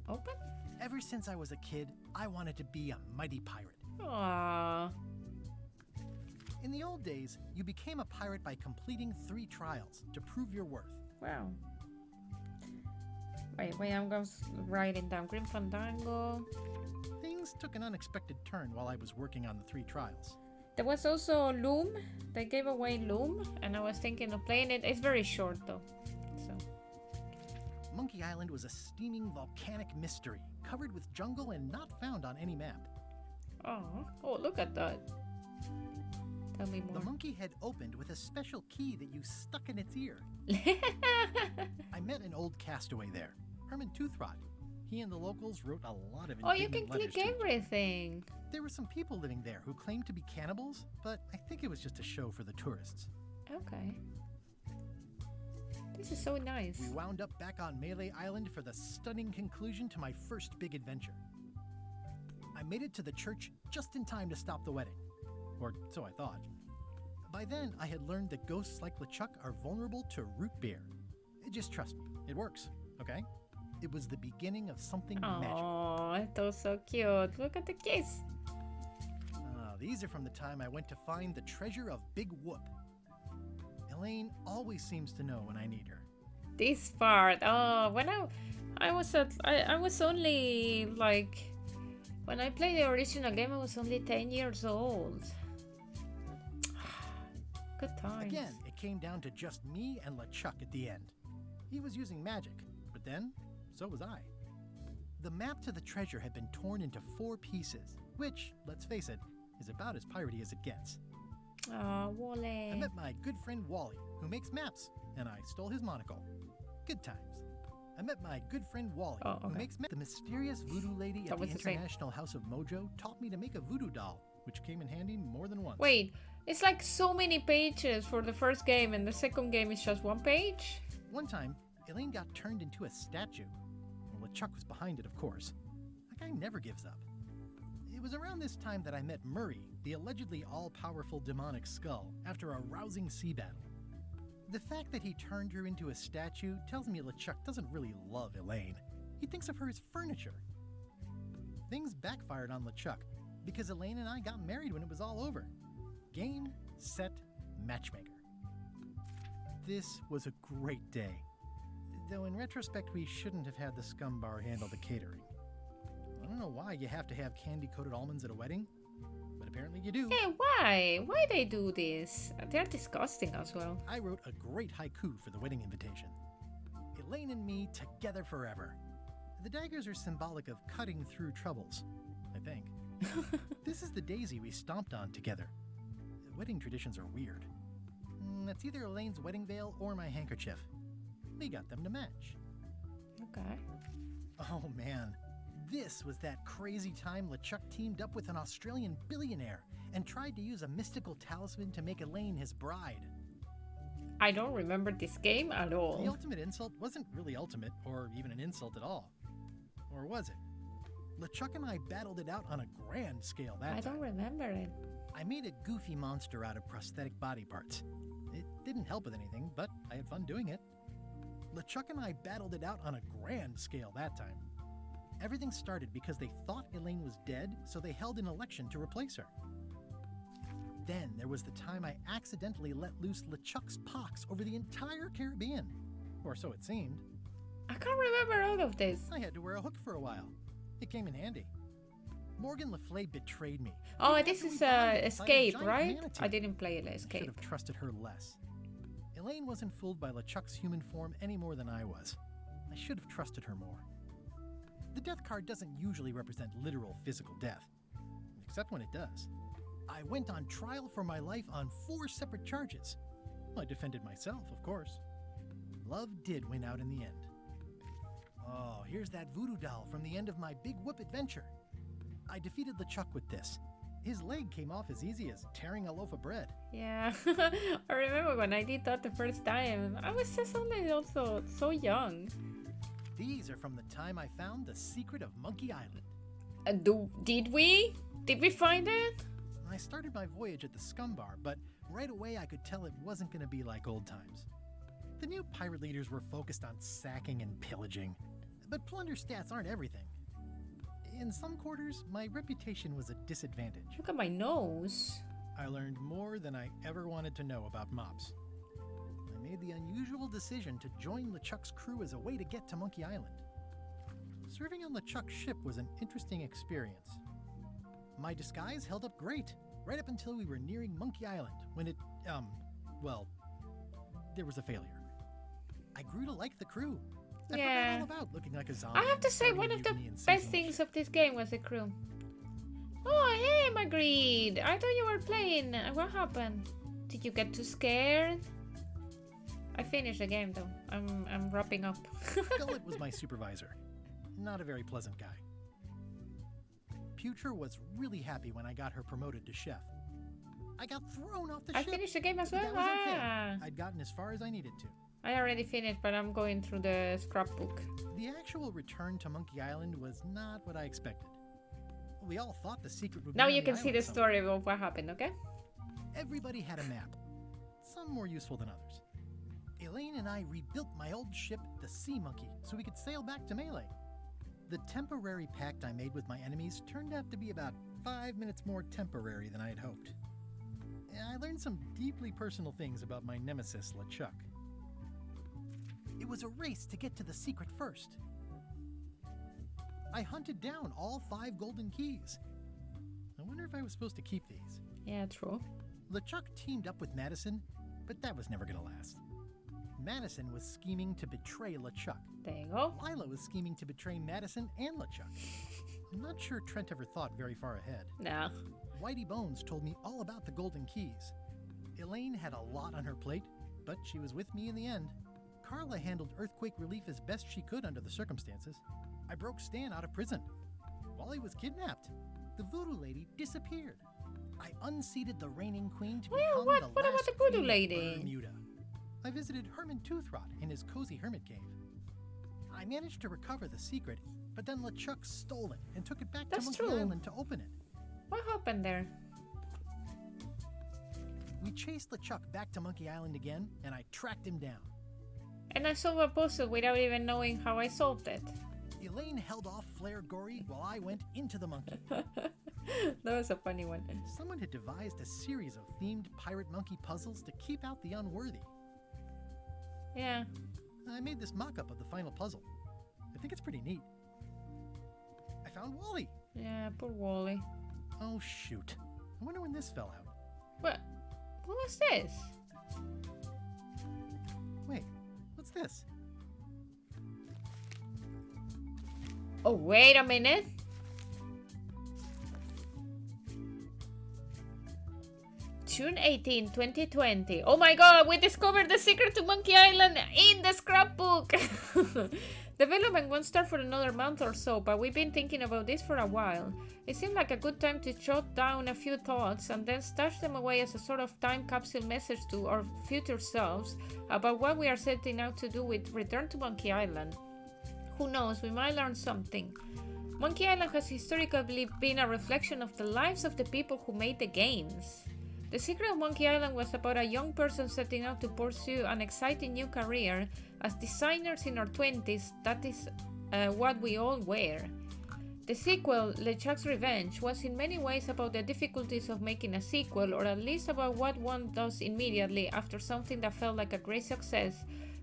Open? Ever since I was a kid, I wanted to be a mighty pirate. Aww. In the old days, you became a pirate by completing 3 trials to prove your worth. Wow. Wait, I'm going to write it down. Grim Fandango. Things took an unexpected turn while I was working on the 3 trials. There was also Loom. They gave away Loom, and I was thinking of playing it. It's very short though. So. Monkey Island was a steaming volcanic mystery, covered with jungle and not found on any map. Oh, look at that. Tell me more. The monkey head opened with a special key that you stuck in its ear. I met an old castaway there, Herman Toothrot. He and the locals wrote a lot of Oh, you can click everything. There were some people living there who claimed to be cannibals, but I think it was just a show for the tourists. Okay. This is so nice. We wound up back on Melee Island for the stunning conclusion to my first big adventure. I made it to the church just in time to stop the wedding. Or so I thought. By then, I had learned that ghosts like LeChuck are vulnerable to root beer. Just trust me, it works, okay? It was the beginning of something magical. Oh, that was so cute. Look at the kiss. These are from the time I went to find the treasure of Big Whoop. Elaine always seems to know when I need her. This part. Oh, when I was only like when I played the original game, I was only 10 years old. Good times. Again, it came down to just me and LeChuck at the end. He was using magic, but then so was I. The map to the treasure had been torn into 4 pieces, which, let's face it, is about as piratey as it gets. Oh, Wally. I met my good friend Wally, who makes maps, and I stole his monocle. Good times. I met my good friend Wally, who makes maps. The mysterious voodoo lady at the International House of Mojo taught me to make a voodoo doll, which came in handy more than once. Wait, it's like so many pages for the first game, and the second game is just 1 page? One time, Elaine got turned into a statue. Well, LeChuck was behind it, of course. That guy never gives up. It was around this time that I met Murray, the allegedly all-powerful demonic skull, after a rousing sea battle. The fact that he turned her into a statue tells me LeChuck doesn't really love Elaine. He thinks of her as furniture. Things backfired on LeChuck, because Elaine and I got married when it was all over. Game, set, matchmaker. This was a great day. Though in retrospect, we shouldn't have had the scum bar handle the catering. I don't know why you have to have candy-coated almonds at a wedding, but apparently you do. Hey, why? Why they do this? They're disgusting as well. I wrote a great haiku for the wedding invitation. Elaine and me together forever. The daggers are symbolic of cutting through troubles, I think. This is the daisy we stomped on together. Wedding traditions are weird. It's either Elaine's wedding veil or my handkerchief. We got them to match. Okay. Oh man, this was that crazy time LeChuck teamed up with an Australian billionaire and tried to use a mystical talisman to make Elaine his bride. I don't remember this game at all. The ultimate insult wasn't really ultimate, or even an insult at all. Or was it? LeChuck and I battled it out on a grand scale that time. I don't remember it. I made a goofy monster out of prosthetic body parts. It didn't help with anything, but I had fun doing it. LeChuck and I battled it out on a grand scale that time. Everything started because they thought Elaine was dead, so they held an election to replace her. Then there was the time I accidentally let loose LeChuck's pox over the entire Caribbean. Or so it seemed. I can't remember all of this. I had to wear a hook for a while. It came in handy. Morgan Le Fay betrayed me. Oh, this is Escape, right? Manatee. I didn't play it Escape. I should have trusted her less. Elaine wasn't fooled by LeChuck's human form any more than I was. I should have trusted her more. The death card doesn't usually represent literal physical death, except when it does. I went on trial for my life on 4 separate charges. I defended myself, of course. Love did win out in the end. Oh, here's that voodoo doll from the end of my Big Whoop adventure. I defeated LeChuck with this. His leg came off as easy as tearing a loaf of bread. Yeah, I remember when I did that the first time. I was just only also so young. These are from the time I found the secret of Monkey Island. Did we? Did we find it? I started my voyage at the Scum Bar, but right away I could tell it wasn't going to be like old times. The new pirate leaders were focused on sacking and pillaging, but plunder stats aren't everything. In some quarters, my reputation was a disadvantage. Look at my nose. I learned more than I ever wanted to know about mops. I made the unusual decision to join LeChuck's crew as a way to get to Monkey Island. Serving on LeChuck's ship was an interesting experience. My disguise held up great, right up until we were nearing Monkey Island, when it, well, there was a failure. I grew to like the crew. I forgot all about looking like a zombie. I have to say, one of the best things of this game was the crew. Oh, hey, Magritte! I thought you were playing. What happened? Did you get too scared? I finished the game though. I'm wrapping up. Gullet was my supervisor. Not a very pleasant guy. Putre was really happy when I got her promoted to chef. I got thrown off the ship. I finished the game as well. That was okay. I'd gotten as far as I needed to. I already finished, but I'm going through the scrapbook. The actual return to Monkey Island was not what I expected. We all thought the secret would be now on you can see the somewhere. story of what happened, okay? Everybody had a map, some more useful than others. Elaine and I rebuilt my old ship, the Sea Monkey, so we could sail back to Melee. The temporary pact I made with my enemies turned out to be about 5 minutes more temporary than I had hoped. I learned some deeply personal things about my nemesis, LeChuck. It was a race to get to the secret first. I hunted down all 5 golden keys. I wonder if I was supposed to keep these. Yeah, true. LeChuck teamed up with Madison, but that was never gonna last. Madison was scheming to betray LeChuck. There you go. Lila was scheming to betray Madison and LeChuck. I'm not sure Trent ever thought very far ahead. No. Whitey Bones told me all about the golden keys. Elaine had a lot on her plate, but she was with me in the end. Carla handled earthquake relief as best she could under the circumstances. I broke Stan out of prison. Wally was kidnapped. The voodoo lady disappeared. I unseated the reigning queen to become what the about last the voodoo queen of lady? Bermuda. I visited Herman Toothrot in his cozy hermit cave. I managed to recover the secret, but then LeChuck stole it and took it back to Monkey Island to open it. What happened there? We chased LeChuck back to Monkey Island again, and I tracked him down. And I solved a puzzle without even knowing how I solved it. Elaine held off Flare Gory while I went into the monkey. That was a funny one. Someone had devised a series of themed pirate monkey puzzles to keep out the unworthy. Yeah. I made this mock-up of the final puzzle. I think it's pretty neat. I found Wally. Yeah, poor Wally. Oh, shoot. I wonder when this fell out. What was this? Wait, what's this? Oh, wait a minute. June 18, 2020. Oh my god, we discovered the secret to Monkey Island in the scrapbook! Development won't start for another month or so, but we've been thinking about this for a while. It seemed like a good time to jot down a few thoughts and then stash them away as a sort of time capsule message to our future selves about what we are setting out to do with Return to Monkey Island. Who knows, we might learn something. Monkey Island has historically been a reflection of the lives of the people who made the games. The Secret of Monkey Island was about a young person setting out to pursue an exciting new career as designers in our 20s. That is what we all were. The sequel, LeChuck's Revenge, was in many ways about the difficulties of making a sequel, or at least about what one does immediately after something that felt like a great success,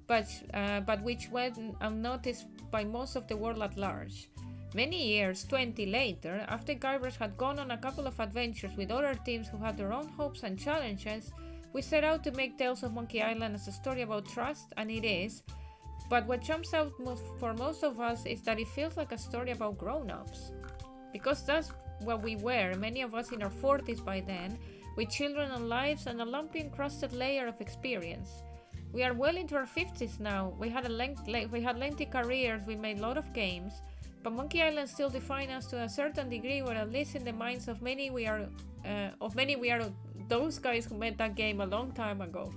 but which went unnoticed by most of the world at large. Many years, 20 later, after Guybrush had gone on a couple of adventures with other teams who had their own hopes and challenges, we set out to make Tales of Monkey Island as a story about trust, and it is. But what jumps out for most of us is that it feels like a story about grown-ups. Because that's what we were, many of us in our 40s by then, with children and lives and a lumpy encrusted layer of experience. We are well into our 50s now, we had lengthy careers, we made a lot of games, but Monkey Island still defines us to a certain degree, or at least in the minds of many we are those guys who made that game a long time ago.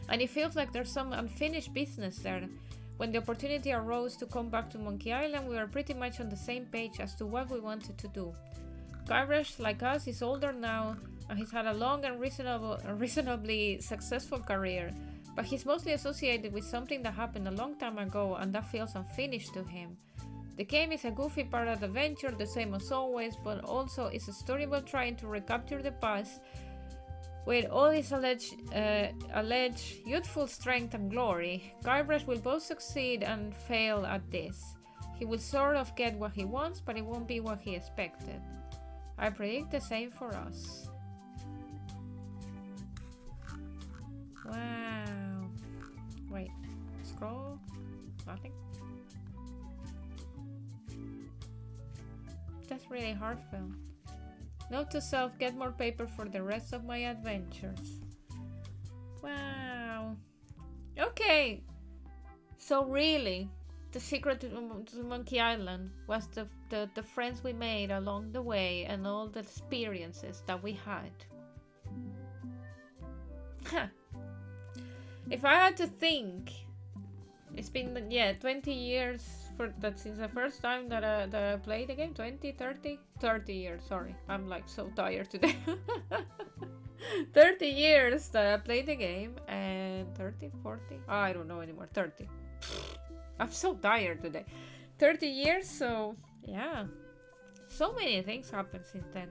And it feels like there's some unfinished business there. When the opportunity arose to come back to Monkey Island, we were pretty much on the same page as to what we wanted to do. Guybrush, like us, is older now, and he's had a long and reasonably successful career, but he's mostly associated with something that happened a long time ago, and that feels unfinished to him. The game is a goofy parrot adventure, the same as always, but also is a story about trying to recapture the past with all his alleged youthful strength and glory. Guybrush will both succeed and fail at this. He will sort of get what he wants, but it won't be what he expected. I predict the same for us. Wow. Wait, scroll? Nothing? That's really heartfelt. Note to self, get more paper for the rest of my adventures. Wow. Okay. So really, the secret to Monkey Island was the friends we made along the way and all the experiences that we had. If I had to think, it's been 20 years since the first time that I played the game. 30 years, sorry, I'm like so tired today. 30 years that I played the game, and 30, 40, I don't know anymore, 30. I'm so tired today. 30 years, so yeah, so many things happened since then.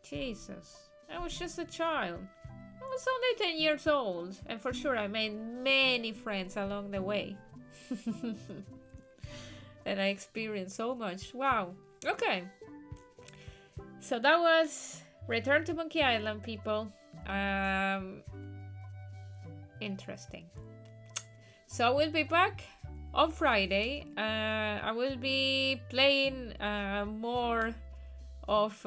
Jesus, I was just a child. I was only 10 years old, and for sure I made many friends along the way. And I experienced so much. Wow. Okay. So that was Return to Monkey Island, people. Interesting. So I will be back on Friday. I will be playing more of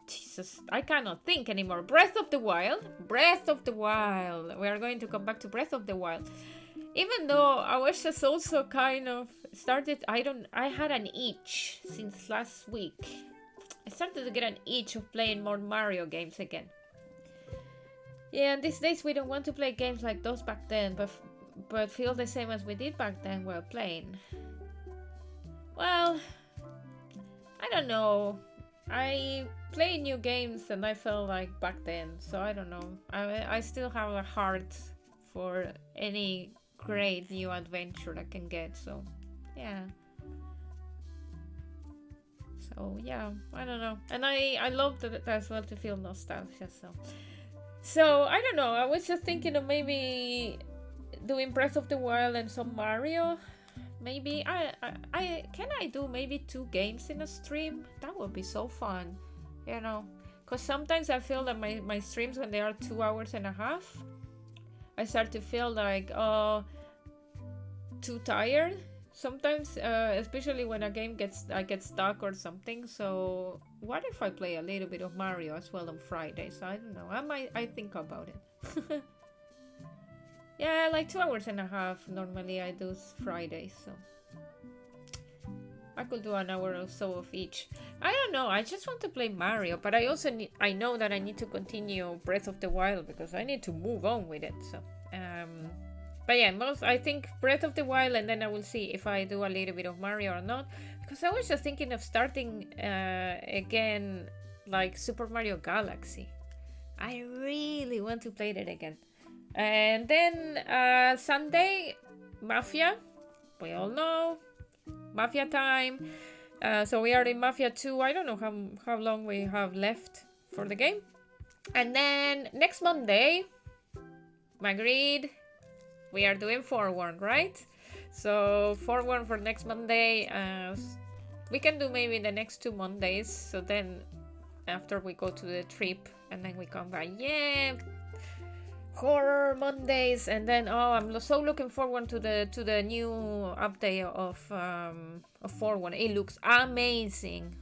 Jesus, I cannot think anymore. Breath of the Wild. Breath of the Wild. We are going to come back to Breath of the Wild. Even though I was just also kind of started, I had an itch since last week. I started to get an itch of playing more Mario games again. Yeah, and these days we don't want to play games like those back then, but feel the same as we did back then while playing. Well, I don't know. I play new games and I felt like back then, so I don't know. I still have a heart for any great new adventure I can get, so yeah. So yeah, I don't know. And I love that as well to feel nostalgia, so I don't know. I was just thinking of maybe doing Breath of the Wild and some Mario, Maybe I can I do maybe 2 games in a stream? That would be so fun, you know. Because sometimes I feel that my streams, when they are 2 hours and a half, I start to feel like too tired. Sometimes, especially when a game I get stuck or something. So what if I play a little bit of Mario as well on Fridays? I don't know. I think about it. Yeah, like 2 hours and a half. Normally I do Fridays, so I could do an hour or so of each. I don't know. I just want to play Mario, but I also I know that I need to continue Breath of the Wild because I need to move on with it. So, but yeah, I think Breath of the Wild, and then I will see if I do a little bit of Mario or not. Because I was just thinking of starting again, like Super Mario Galaxy. I really want to play that again. And then Sunday, Mafia. We all know Mafia time. So we are in Mafia 2. I don't know how long we have left for the game. And then next Monday, agreed, we are doing Forewarn, right? So Forewarn for next Monday. We can do maybe the next 2 Mondays. So then after we go to the trip and then we come back. Yeah, Horror Mondays. And then I'm so looking forward to the new update of Forewarn. It looks amazing.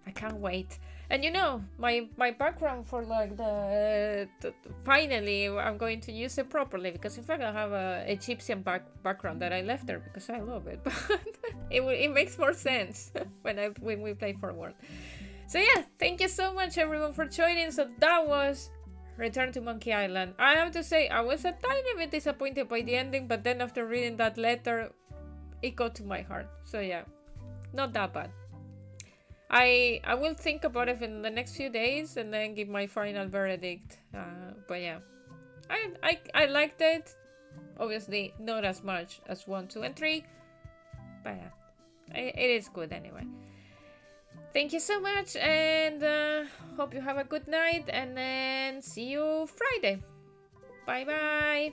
I can't wait. And you know, my background for like the finally I'm going to use it properly, because in fact I have a Egyptian background that I left there because I love it, but it makes more sense when we play Forewarn. So yeah, thank you so much everyone for joining. So that was Return to Monkey Island. I have to say I was a tiny bit disappointed by the ending, but then after reading that letter, it got to my heart. So yeah, not that bad. I will think about it in the next few days and then give my final verdict. But yeah, I liked it. Obviously, not as much as 1, 2, and 3. But yeah, it is good anyway. Thank you so much, and hope you have a good night, and then see you Friday. Bye bye.